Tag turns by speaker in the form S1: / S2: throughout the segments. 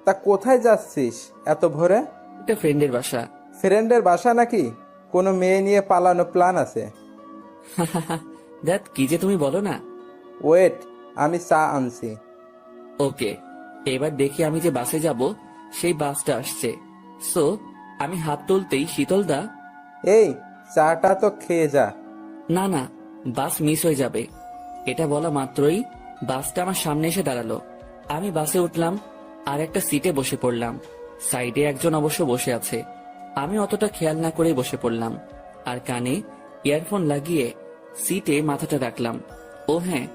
S1: তা কোথায় যাচ্ছিস এত ভোরে?
S2: একটা ফ্রেন্ডের বাসা।
S1: ফ্রেন্ডের বাসা নাকি? কোনো মেয়ে নিয়ে পালানো প্ল্যান আছে?
S2: দ্যাট কি যে তুমি বলো না।
S1: ওয়েট, আমি চা আনছি।
S2: ওকে, এবার দেখি আমি যে বাসে যাব সেই বাসটা আসছে। সো আমি হাত তুলতেই শীতলদা,
S1: এই চাটা তো খেয়ে যা।
S2: না না, বাস মিস হয়ে যাবে। এটা বলা মাত্রই বাসটা আমার সামনে এসে দাঁড়ালো। আমি বাসে উঠলাম আর একটা সিটে বসে পড়লাম। সাইডে একজন অবশ্য বসে আছে। আমি অতটা খেয়াল না করেই বসে পড়লাম আর কানে ইয়ারফোন লাগিয়ে সিটে মাথাটা রাখলাম। ও হ্যাঁ,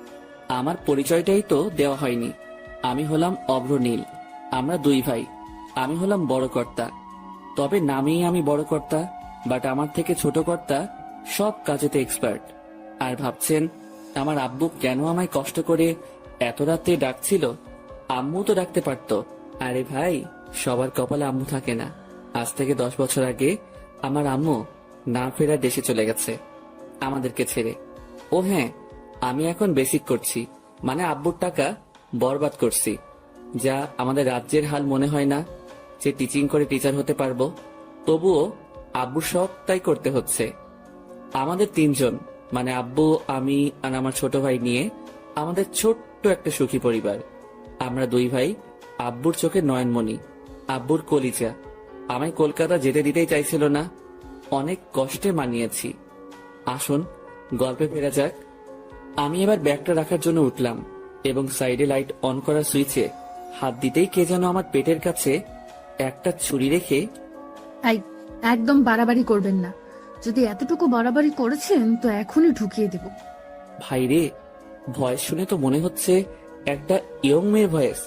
S2: আমার পরিচয়টাই তো দেওয়া হয়নি। আমি হলাম অভ্র নীল। আমরা দুই ভাই। আমি হলাম বড় কর্তা, তবে নামেই আমি বড় কর্তা, বাট আমার থেকে ছোট কর্তা সব কাজেতে এক্সপার্ট। আর ভাবছেন আমার আব্বু কেন আমায় কষ্ট করে এত রাতে ডাকছিল? আম্মু তো ডাকতে পারতো। আরে ভাই, সবার কপালে আম্মু থাকে না। আজ থেকে 10 বছর আগে আমার আম্মু না ফেরা দেশে চলে গেছে আমাদেরকে ছেড়ে। ও হ্যাঁ, আমি এখন বেসিক করছি, মানে আব্বুর টাকা বরবাদ করছি। যা আমাদের রাজ্যের হাল মনে হয় না যে টিচিং করে টিচার হতে পারবো। তবুও আব্বু সবটাই করতে হচ্ছে। আমাদের তিনজন, মানে আব্বু, আমি আর আমার ছোট ভাই নিয়ে আমাদের ছোট্ট একটা সুখী পরিবার। আমরা দুই ভাই আব্বুর চোখে নয়নমণি, আব্বুর কলিজা। আমায় কলকাতা যেতে দিতেই চাইছিল না, অনেক কষ্টে মানিয়েছি। আসুন গল্পে ফেরা যাক। আমি এবার ব্যাগটা রাখার জন্য উঠলাম এবং সাইডে লাইট অন করা সুইচে হাত দিতেই কে যেন আমার পেটের কাছে একটা ছুরি রেখে,
S3: এই, একদম বাড়াবাড়ি করবেন না। যদি এতটুকু বাড়াবাড়ি করেছেন তো এখনই ঢুকিয়ে দেব।
S2: ভাইরে, ভয়েস শুনে তো মনে হচ্ছে একটা ইয়ং মেয়ের ভয়েস।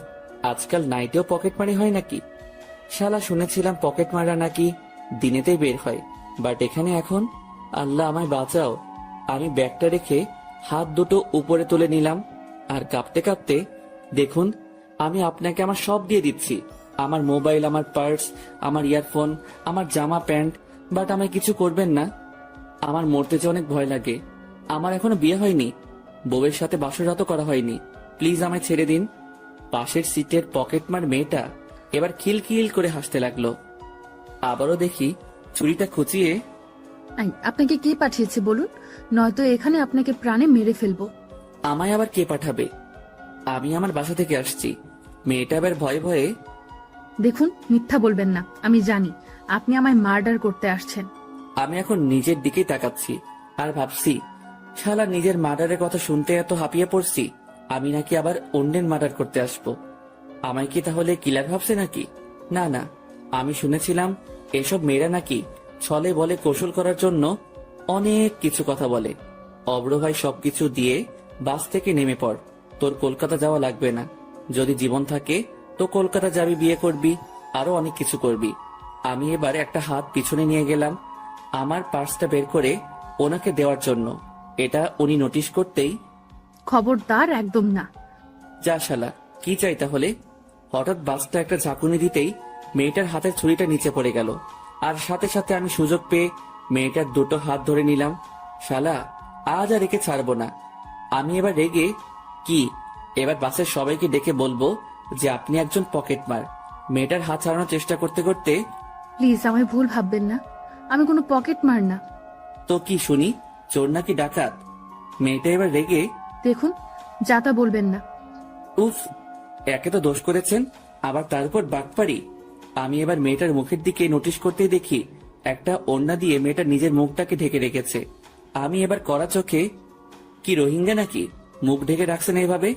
S2: আজকাল নাইটেও পকেট মারি হয় নাকি? শালা শুনেছিলাম পকেট মারা নাকি দিনেতেই বের হয়, বাট এখানে এখন আল্লাহ আমায় বাঁচাও। আমি ব্যাগটা রেখে হাত দুটো উপরে তুলে নিলাম আর কাঁপতে কাঁপতে, দেখুন আমি আপনাকে আমার সব দিয়ে দিচ্ছি, আমার মোবাইল, আমার পার্স, আমার ইয়ারফোন, আমার জামা প্যান্ট, বাট আমায় কিছু করবেন না। আমার মরতে যে অনেক ভয় লাগে। আমার এখনো বিয়ে হয়নি, বউয়ের সাথে বাসরাতও করা হয়নি। প্লিজ আমায় ছেড়ে দিন। পাশের সিটের পকেটমার মেয়েটা এবার খিলখিল করে হাসতে লাগলো। আবারও দেখি ছুরিটা খুঁচিয়ে,
S3: এই, আপনাকে কে পাঠিয়েছে বলুন, নয়তো এখানে আপনাকে প্রাণে মেরে ফেলবো।
S2: আমায় আবার কে পাঠাবে? আমি আমার বাসা থেকে আসছি। মেয়েটা এবার ভয়ে ভয়ে,
S3: দেখুন, মিথ্যা বলবেন না। আমি জানি আপনি আমায় মার্ডার করতে আসছেন।
S2: আমি এখন নিজের দিকেই তাকাচ্ছি আর ভাবছি, শালা নিজের মার্ডারের কথা শুনতে এত হাঁপিয়ে পড়ছি, আমি নাকি আবার অন্যের মার্ডার করতে আসবো। আমায় কি তাহলে কিলার ভাবছে নাকি? না না, আমি শুনেছিলাম এসব মেয়েরা নাকি ছলে বলে কৌশল করার জন্য অনেক কিছু কথা বলে। অব্র ভাই সবকিছু দিয়ে বাস থেকে নেমে পড়, তোর কলকাতা যাওয়া লাগবে না। যদি জীবন থাকে তো কলকাতা যাবি, বিয়ে করবি, আরো অনেক কিছু করবি। আমি এবার একটা হাত পিছনে নিয়ে গেলাম আমার পার্সটা বের করে ওনাকে দেওয়ার জন্য। এটা উনি নোটিশ করতেই,
S3: খবরদার, একদম না।
S2: যা শালা, কি চাই তাহলে? হঠাৎ বাসটা একটা ঝাঁকুনি দিতেই মেয়েটার হাতের ছুরিটা নিচে পড়ে গেল আর সাথে সাথে আমি সুযোগ পেয়ে মেয়েটার দুটো হাত ধরে নিলাম। শালা, আজ আর একে ছাড়বো না। আমি এবার রেগে, কি এবার বাসের সবাইকে ডেকে বলবো যে আপনি একজন পকেটমার? মেয়েটার হাত ছাড়ানোর চেষ্টা করতে করতে,
S3: প্লিজ আমায় ভুল ভাববেন না, আমি কোনো পকেট মার না।
S2: তো কি শুনি, চোর নাকি ডাকাত? মেয়েটা এবার রেগে,
S3: দেখুন, যা তা বলবেন না।
S2: উফ, একে তো দোষ করেছেন, আবার তার উপর বাটপারি। আমি এবার মেয়েটার মুখের দিকে নোটিশ করতেই দেখি একটা ওড়না দিয়ে মেয়েটা নিজের মুখটাকে ঢেকে রেখেছে। আমি এবার কড়া চোখে, কি রোহিঙ্গা নাকি মুখ ঢেকে রাখছেন এইভাবে?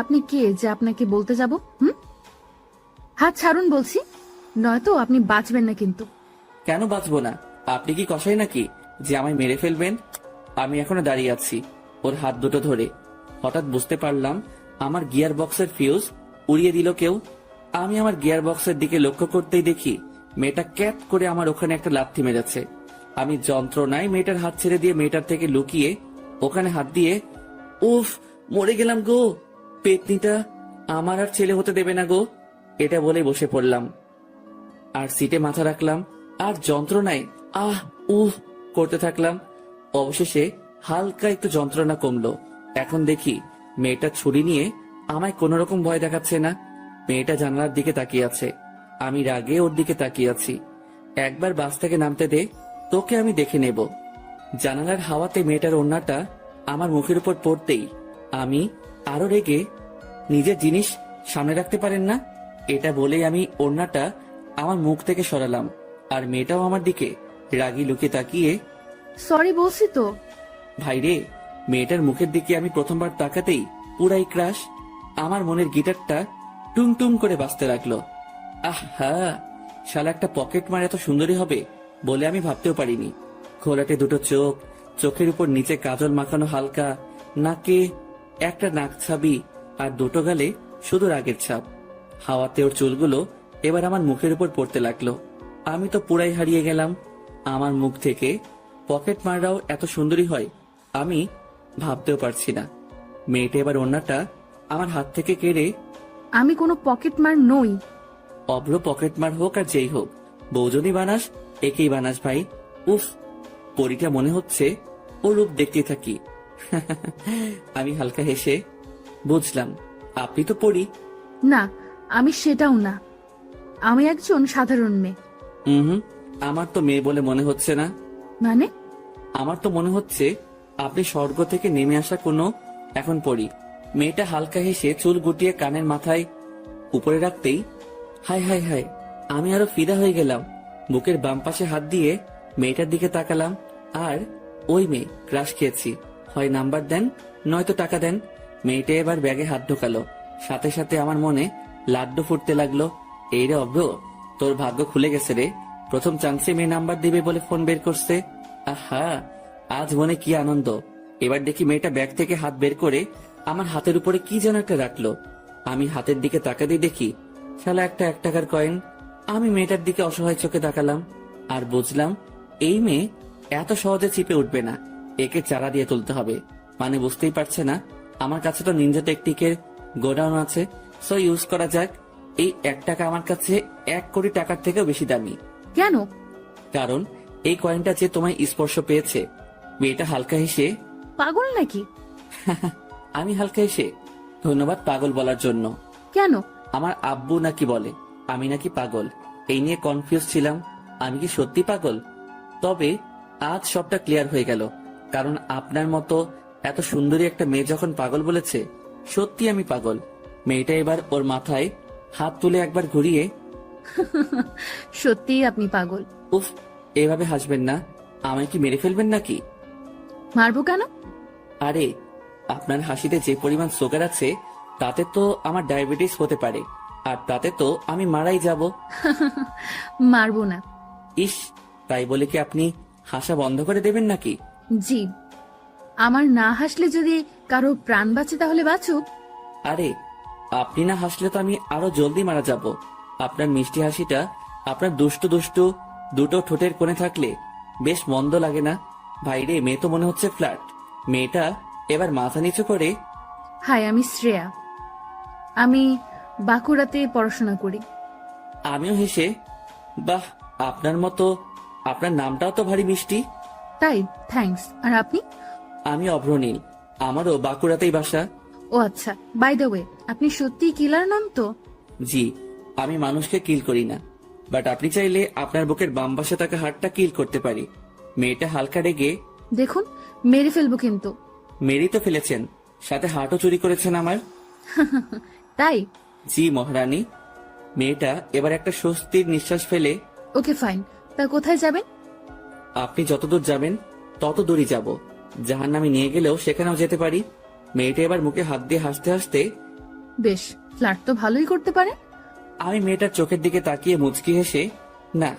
S3: আপনি কে যে আপনাকে বলতে যাব? হাত ছাড়ুন বলছি, নয়তো আপনি বাঁচবেন না কিন্তু।
S2: কেন বাঁচবো না? আপনি কি কসাই নাকি যে আমায় মেরে ফেলবেন? আমি এখনো দাঁড়িয়ে আছি ওর হাত দুটো ধরে। হঠাৎ বুঝতে পারলাম আমার গিয়ার বক্সের ফিউজ উড়িয়ে দিল কেউ। আমি আমার গিয়ার বক্সের দিকে লক্ষ্য করতেই দেখি মেয়েটা ক্যাপ করে আমার ওখানে একটা লাথি মেরেছে। আমি যন্ত্রণায় মেয়েটার হাত ছেড়ে দিয়ে মেয়েটার থেকে লুকিয়ে ওখানে হাত দিয়ে, উফ, মরে গেলাম গো, পেতনিটা আমার আর ছেলে হতে দেবে না গো, এটা বলে বসে পড়লাম আর সিটে মাথা রাখলাম আর যন্ত্রণায় আহ উহ করতে থাকলাম। অবশেষে হালকা একটু যন্ত্রণা কমলো। এখন দেখি মেয়েটা ছুরি নিয়ে আমায় কোন রকম ভয় দেখাচ্ছে না। মেয়েটা জানালার দিকে তাকিয়ে আছে। আমি রাগে ওর দিকে তাকিয়ে আছি। একবার বাস থেকে নামতে দে, তোকে আমি দেখে নেব। জানালার হাওয়াতে মেয়েটার ওড়নাটা আমার মুখের উপর পড়তেই আমি আরো রেগে, নিজের জিনিস সামনে রাখতে পারেন না, এটা বলেই আমি ওড়নাটা আমার মুখ থেকে সরালাম। আর মেয়েটাও আমার দিকে রাগি লুকে তাকিয়ে,
S3: সরি বলছি তো।
S2: ভাইরে, মেয়েটার মুখের দিকে আমি প্রথমবার তাকাতেই পুরাই ক্রাশ। আমার মনের গিটারটা টুং টুং করে বাজতে লাগলো। আহা, শালা একটা পকেট মার এত সুন্দরী হবে বলে আমি ভাবতেও পারিনি। ঘোলাটে দুটো চোখ, চোখের উপর নিচে কাজল মাখানো হালকা, নাকে একটা নাক ছাবি, আর দুটো গালে শুধু রাগের ছাপ। হাওয়াতে ওর চুলগুলো এবার আমার মুখের উপর পড়তে লাগলো। আমি তো পুরাই হারিয়ে গেলাম। আমার মুখ থেকে পকেট মাররাও এত সুন্দরী হয় আমি ভাবতেও পারছি না। মেয়েটা এবার ওড়নাটা আমার হাত থেকে কেড়ে,
S3: আমি কোনো পকেট মার নই।
S2: অভ্র পকেট মার হোক আর যেই হোক, বউ যদি বানাস একেই বানাস ভাই। উফ, পরীটা মনে হচ্ছে ও রূপ দেখতে থাকি। আমি হালকা হেসে, বুঝলাম আপনি তো পড়ি।
S3: না, আমি সেটাও না। আমি একজন সাধারণ মেয়ে।
S2: হুম, আমার তো মেয়ে বলে মনে হচ্ছে না।
S3: মানে?
S2: আমার তো মনে হচ্ছে আপনি স্বর্গ থেকে নেমে আসা কোনো এখন পড়ি। মেয়েটা হালকা হেসে চুল গুটিয়ে কানের মাথায় উপরে রাখতেই হায় হায় হায়, আমি আরো ফিদা হয়ে গেলাম। বুকের বাম পাশে হাত দিয়ে মেয়েটার দিকে তাকালাম। আর ওই মেয়ে, ক্রাশ খেয়েছি, হয় নাম্বার দেন নয়তো টাকা দেন। মেয়েটা এবার ব্যাগে হাত ঢোকালো, সাথে সাথে আমার মনে লাড্ডু ফুটতে লাগলো। এই রে অভ্র, তোর ভাগ্য খুলে গেছে রে, প্রথম চান্সে মেয়ে নাম্বার দিবে বলে ফোন বের করছে। আহা, আজ মনে কি আনন্দ। এবার দেখি মেয়েটা ব্যাগ থেকে হাত বের করে আমার হাতের উপরে কি যেন একটা রাখলো। আমি হাতের দিকে তাকাতেই দেখি শালা একটা 1 টাকার কয়েন। আমি মেয়েটার দিকে অসহায় চোখে তাকালাম আর বুঝলাম এই মেয়ে এত সহজে চিপে উঠবে না, একে চারা দিয়ে তুলতে হবে। মানে বুঝতেই পারছে না আমার কাছে তো নিনজা টেকটিকের গোডাউন আছে, সো ইউজ করা যাক। এই 1 টাকা আমার কাছে 1 কোটি টাকার থেকেও বেশি দামি।
S3: কেন?
S2: কারণ এই কয়েনটা যে তোমায় স্পর্শ পেয়েছে। মেয়েটা হালকা হেসে,
S3: পাগল নাকি?
S2: আমি হালকা হেসে, ধন্যবাদ পাগল বলার জন্য।
S3: কেন?
S2: আমার আব্বু নাকি বলে আমি নাকি পাগল, এই নিয়ে কনফিউজ ছিলাম। আমি কি সত্যি পাগল? তবে আজ সবটা ক্লিয়ার হয়ে গেল, কারণ আপনার মতো এত সুন্দরী একটা মেয়ে যখন পাগল বলেছে, সত্যি আমি পাগল। মেয়েটা এবার ওর মাথায় হাত তুলে একবার ঘুরিয়ে,
S3: সত্যিই আপনি পাগল।
S2: উফ, এভাবে হাসবেন না, আমায় কি মেরে ফেলবেন নাকি?
S3: মারবো কেন?
S2: আরে, আপনার হাসিতে যে পরিমাণ সুগার আছে তাতে তো আমার ডায়াবেটিস হতে পারে, আর তাতে তো আমি মারাই যাব।
S3: মারবো না।
S2: ইস, তাই বলে কি আপনি হাসা বন্ধ করে দেবেন নাকি?
S3: জি, আমার না হাসলে যদি কারো প্রাণ বাঁচে তাহলে বাঁচুক।
S2: আরে, আপনি না হাসলে তো আমি আরো জলদি মারা যাব। আপনার মিষ্টি হাসিটা আপনার দুষ্টু দুষ্টু দুটো ঠোঁটের কোণে থাকলে বেশ মন্দ লাগে না। ভাইরে, মেয়ে তো মনে হচ্ছে ফ্ল্যাট। মেয়েটা এবার মাথা নিচু করে,
S3: হাই, আমি শ্রেয়া। আমি বাঁকুড়াতে পড়াশোনা করি।
S2: আমিও হেসে, বাহ, আপনার মতো। আপনার নামটাও তো ভারী মিষ্টি।
S3: তাই? থ্যাঙ্কস। আর আপনি?
S2: আমি অভ্রনীল, আমারও বাঁকুড়াতেই বাসা।
S3: ও আচ্ছা, বাই দ্য ওয়ে, আপনি সত্যিই কিলার নন তো?
S2: জি, আমি মানুষকে কিল করি না, বাট আপনি চাইলে আপনার বুকের বাম পাশে থাকা হাড়টা কিল করতে পারি। মেয়েটা হালকা রেগে,
S3: দেখুন, মেরে ফেলবো কিন্তু।
S2: মেরেই তো ফেলেছেন, সাথে হাটও চুরি করেছেন আমার।
S3: তাই?
S2: জি মহারানী। মেয়েটা এবার একটা স্বস্তির নিঃশ্বাস ফেলে,
S3: ওকে ফাইন, তা কোথায় যাবেন?
S2: আপনি যতদূর যাবেন তত দূরই যাব। জাহান্নামে নিয়ে গেলেও সেখানেও যেতে পারি। মেয়েটা এবার মুখে হাত দিয়ে হাসতে হাসতে,
S3: বেশ, ফ্ল্যাট তো ভালোই করতে পারে।
S2: আমি মেয়েটার চোখের দিকে তাকিয়ে মুচকি হেসে, না,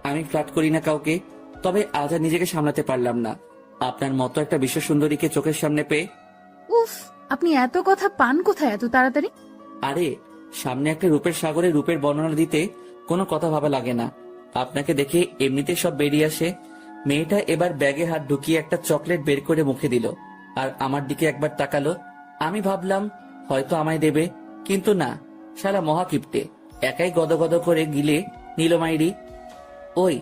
S2: আমি ফ্ল্যাট করি না কাউকে, তবে আজ আর নিজেকে সামলাতে পারলাম না আপনার মতো একটা বিশ্ব সুন্দরীকে চোখের সামনে পেয়ে।
S3: উফ, আপনি এত কথা পান কোথায় এত তাড়াতাড়ি?
S2: আরে, সামনে একটা রূপের সাগরে রূপের বর্ণনা দিতে কোনো কথা ভাবা লাগে না, আপনাকে দেখে এমনিতে সব বেরিয়ে আসে। মেয়েটা এবার ব্যাগে হাত ঢুকিয়ে একটা চকলেট বের করে মুখে দিল আর আমার দিকে একবার তাকালো। আমি ভাবলাম হয়তো আমায় দেবে, কিন্তু না, শালা মহাকিপ্টে একাই গদগদ করে গিলে নিল মাইরি। ওই,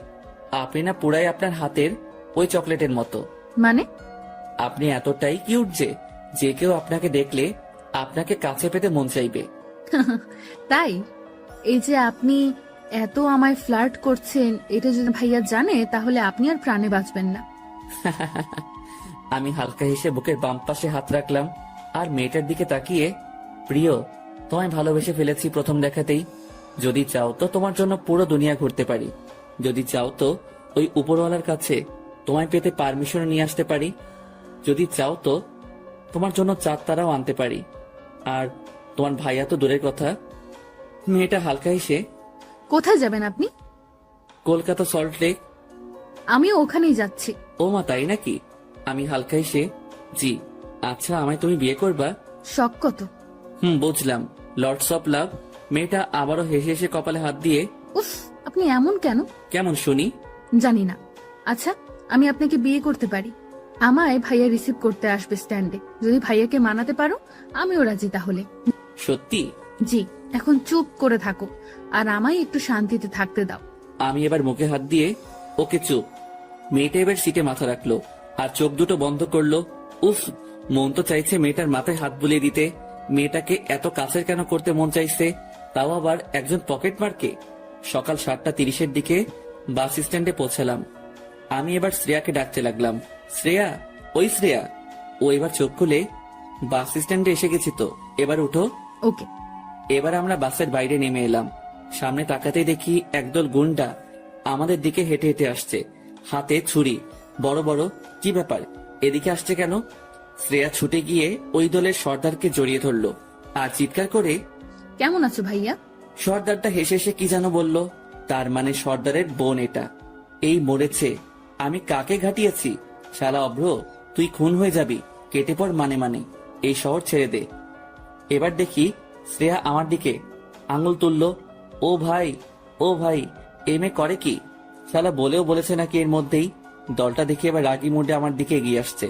S2: আপনি না পুরাই আপনার হাতের ওই চকলেটের মতো।
S3: মানে?
S2: আপনি এতটাই কিউট যে যে কেউ আপনাকে দেখলে আপনাকে কাছে পেতে মন চাইবে।
S3: তাই? এই যে আপনি এত আমায় ফ্লার্ট করছেন, এটা যদি ভাইয়া জানে তাহলে আপনি আর প্রাণে বাঁচবেন না।
S2: আমি হালকা হেসে বুকের বাম পাশে হাত রাখলাম আর মেয়েটার দিকে তাকিয়ে, প্রিয়, তোমায় ভালোবেসে ফেলেছি প্রথম দেখাতেই। যদি চাও তো তোমার জন্য পুরো দুনিয়া ঘুরতে পারি। যদি চাও তো ওই উপরওয়ালার কাছে তোমায় পেতে পারমিশন নিয়ে আসতে পারি। যদি চাও তো তোমার জন্য চাঁদ তারাও আনতে পারি। আর তোমার ভাইয়া তো দূরের কথা। মেয়েটা হালকা হেসে,
S3: কোথায় যাবেন আপনি?
S2: Kolkata salt lake.
S3: আমিও ওখানেই যাচ্ছি।
S2: ও মা, তাই নাকি? আমি হালকা হেসে, জি। আচ্ছা, আমায় তুমি বিয়ে করবা?
S3: শখ কত?
S2: বুঝলাম। Lords of love. মেয়েটা আবারও হেসে হেসে কপালে হাত দিয়ে,
S3: উফ, আপনি এমন কেন?
S2: কেমন শুনি?
S3: জানি না। আচ্ছা, আমি আপনাকে বিয়ে করতে পারি। আমায় ভাইয়া রিসিভ করতে আসবে স্ট্যান্ডে। যদি ভাইয়াকে মানাতে পারো আমিও রাজি তাহলে।
S2: সত্যি?
S3: জি। এখন চুপ করে থাকো আর আমায় একটু শান্তিতে থাকতে দাও।
S2: আমি এবার মুখে হাত দিয়ে, ওকে চুপ। মেয়েটা এবার সিটে মাথা রাখলো আর চোখ দুটো বন্ধ করলো। উফ, মন তো চাইছে মেয়েটার মাথায় হাত বুলিয়ে দিতে। মেয়েটাকে এত কাছের কেন করতে মন চাইছে, তাও আবার একজন পকেট মারকে। সকাল 7:30 দিকে বাস স্ট্যান্ডে পৌঁছালাম। আমি এবার শ্রেয়াকে ডাকতে লাগলাম, শ্রেয়া, ওই শ্রেয়া। ও এবার চোখ খুলে, বাস স্ট্যান্ডে এসে গেছি তো, এবার উঠো।
S3: ওকে।
S2: এবার আমরা বাসের বাইরে নেমে এলাম। সামনে তাকাতেই দেখি একদল গুন্ডা আমাদের দিকে হেঁটে হেঁটে আসছে, হাতে ছুরি বড় বড়। কি ব্যাপার, এদিকে আসছে কেন? শ্রেয়া ছুটে গিয়ে ওই দলের সর্দারকে জড়িয়ে ধরলো আর চিৎকার করে,
S3: কেমন আছো ভাইয়া?
S2: সর্দারটা হেসে হেসে কি যেন বলল। তার মানে সর্দারের বোন এটা। এই মরেছে। আমি কাকে ঘাটিয়েছি? শালা অভ্র, তুই খুন হয়ে যাবি। কেটে পড় মানে মানে, এই শহর ছেড়ে দে। এবার দেখি শ্রেয়া আমার দিকে আঙুল তুললো। ও ভাই, ও ভাই, এই মেয়ে করে কি? শালা বলেও বলেছে নাকি এর মধ্যেই। দলটা দেখে এবার রাগি মুডে আমার দিকে এগিয়ে আসছে।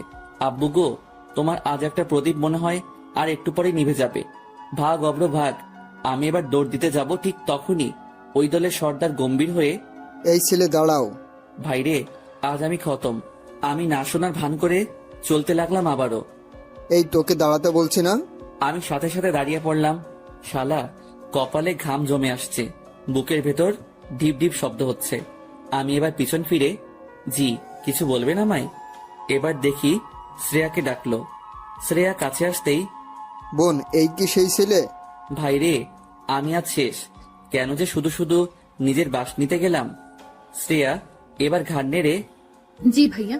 S2: আব্বু গো, তোমার আজ একটা প্রদীপ মনে হয় আর একটু পরে নিভে যাবে। ভাগ অব্র ভাগ। আমি এবার দৌড় দিতে যাব, ঠিক তখনই ওই দলের সর্দার গম্ভীর হয়ে,
S4: এই ছেলে দাঁড়াও।
S2: ভাইরে, আজ আমি খতম। আমি না শোনার ভান করে চলতে লাগলাম আবারও।
S4: এই তোকে দাঁড়াতে বলছি না?
S2: আমি সাথে সাথে দাঁড়িয়ে পড়লাম। শালা, কপালে ঘাম জমে আসছে, বুকের ভেতর ঢিপ ঢিপ শব্দ হচ্ছে। আমি এবার পিছন ফিরে, জি, কিছু বলবেন আমায়? এবার দেখি শ্রেয়াকে ডাকলো। শ্রেয়া কাছে আসতেই,
S4: বোন, এই কি সেই ছেলে?
S2: ভাইরে, আমি আজ শেষ। কেন যে শুধু শুধু নিজের বাস নিতে গেলাম। শ্রেয়া এবার ঘাড় নেড়ে,
S3: জি ভাইয়া।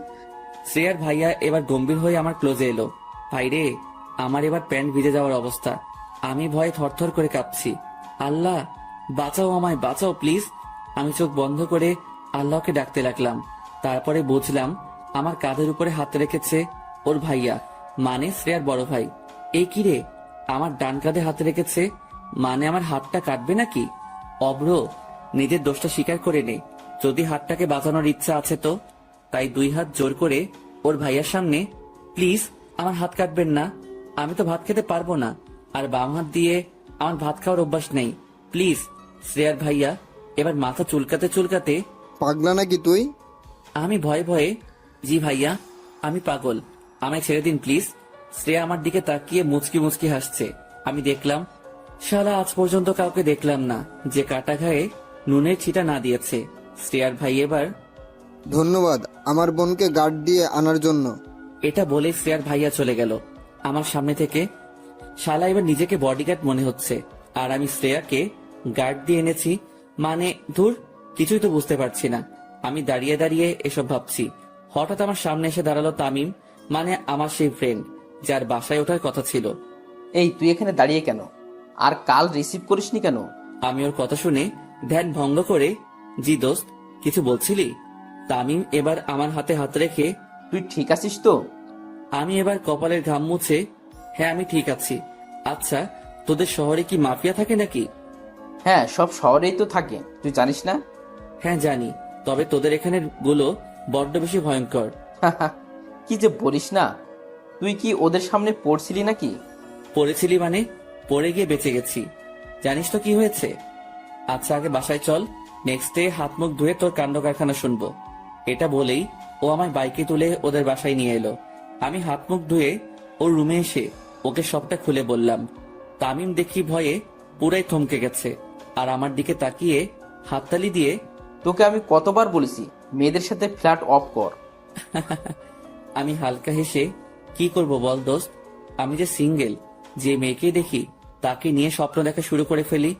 S2: শ্রেয়ার ভাইয়া এবার গম্ভীর হয়ে আমার ক্লোজে এলো। ভাইরে, আমার এবার প্যান্ট ভিজে যাওয়ার অবস্থা। আমি ভয়ে থরথর করে কাঁপছি। আল্লাহ, বাঁচাও আমায়, বাঁচাও প্লিজ। আমি চোখ বন্ধ করে আল্লাহকে ডাকতে লাগলাম। তারপরে বুঝলাম আমার কাঁধের উপরে হাত রেখেছে ওর ভাইয়া, মানে শ্রেয়ার বড় ভাই। এই কি রে, আমার ডান কাঁধে হাত রেখেছে, মানে আমার হাতটা কাটবে নাকি? অব্র, নিজের দোষটা স্বীকার করে নে। যদি হাতটাকে বাঁচানোর ইচ্ছা আছে তো। তাই 2 হাত জোর করে ওর ভাইয়ার সামনে, প্লিজ আমার হাত কাটবেন না। আমি তো ভাত খেতে পারবো না, আর বাম হাত দিয়ে আমার ভাত খাওয়ার অভ্যাস নেই। প্লিজ। শ্রেয়ার ভাইয়া এবার মাথা চুলকাতে চুলকাতে,
S4: পাগলা নাকি তুই?
S2: আমি ভয়ে ভয়ে, জি ভাইয়া, আমি পাগল, আমায় ছেড়ে দিন প্লিজ। শ্রেয়া আমার দিকে তাকিয়ে মুচকি মুচকি হাসছে। আমি দেখলাম, শালা আজ পর্যন্ত কাউকে দেখলাম না যে কাটা ঘায়ে নুনের ছিটা না দিয়েছে। শ্রেয়ার ভাই এবার,
S4: ধন্যবাদ আমার বোনকে গার্ড দিয়ে আনার জন্য।
S2: এটা বলে শ্রেয়ার ভাইয়া চলে গেল আমার সামনে থেকে। শালা এবার নিজেকে বডিগার্ড মনে হচ্ছে, আর আমি শ্রেয়াকে গার্ড দিয়ে এনেছি। মানে ধুর, কিছুই তো বুঝতে পারছি না। আমি দাঁড়িয়ে দাঁড়িয়ে এসব ভাবছি। হঠাৎ আমার সামনে এসে দাঁড়ালো তামিম, মানে আমার সেই ফ্রেন্ড যার বাসায় ওঠার কথা ছিল।
S5: এই তুই এখানে দাঁড়িয়ে কেন? আর কাল রিসিভ করিসনি কেন?
S2: আমি ওর কথা শুনে ধ্যান ভঙ্গ করে, জি দোস্ত, কিছু বলছিলি? তামিম এবার আমার হাতে হাত রেখে,
S5: তুই ঠিক আছিস তো?
S2: আমি এবার কপালের ঘাম মুছে, হ্যাঁ আমি ঠিক আছি। আচ্ছা, তোদের শহরে কি মাফিয়া থাকে নাকি?
S5: হ্যাঁ, সব শহরেই তো থাকে, তুই জানিস না?
S2: হ্যাঁ জানি, তবে তোদের এখানের গুলো বড্ড বেশি ভয়ঙ্কর।
S5: কি যে বলিস না, তুই কি ওদের সামনে পড়ছিলি নাকি?
S2: পড়েছিলি মানে? পড়ে গিয়ে বেঁচে গেছি। জানিস তো কি হয়েছে? আচ্ছা আগে বাসায় চল, নেক্সট ডে হাত মুখ ধুয়ে তোর কাণ্ড কারখানা শুনবো। এটা বলেই ও আমায় বাইকে তুলে ওদের বাসায় নিয়ে এলো। আমি হাত মুখ ধুয়ে ওর রুমে এসে ওকে সবটা খুলে বললাম। তামিম দেখি ভয়ে পুরাই থমকে গেছে আর আমার দিকে তাকিয়ে হাততালি দিয়ে
S5: তোকে আমি কতবার বলেছি মেয়েদের সাথে ফ্ল্যাট অফ কর।
S2: আমি হালকা হেসে কি করব বল দোস্ত, আমি যে সিঙ্গেল, যে মেয়েকে দেখি তাকে নিয়ে স্বপ্ন দেখা শুরু করে ফেলি।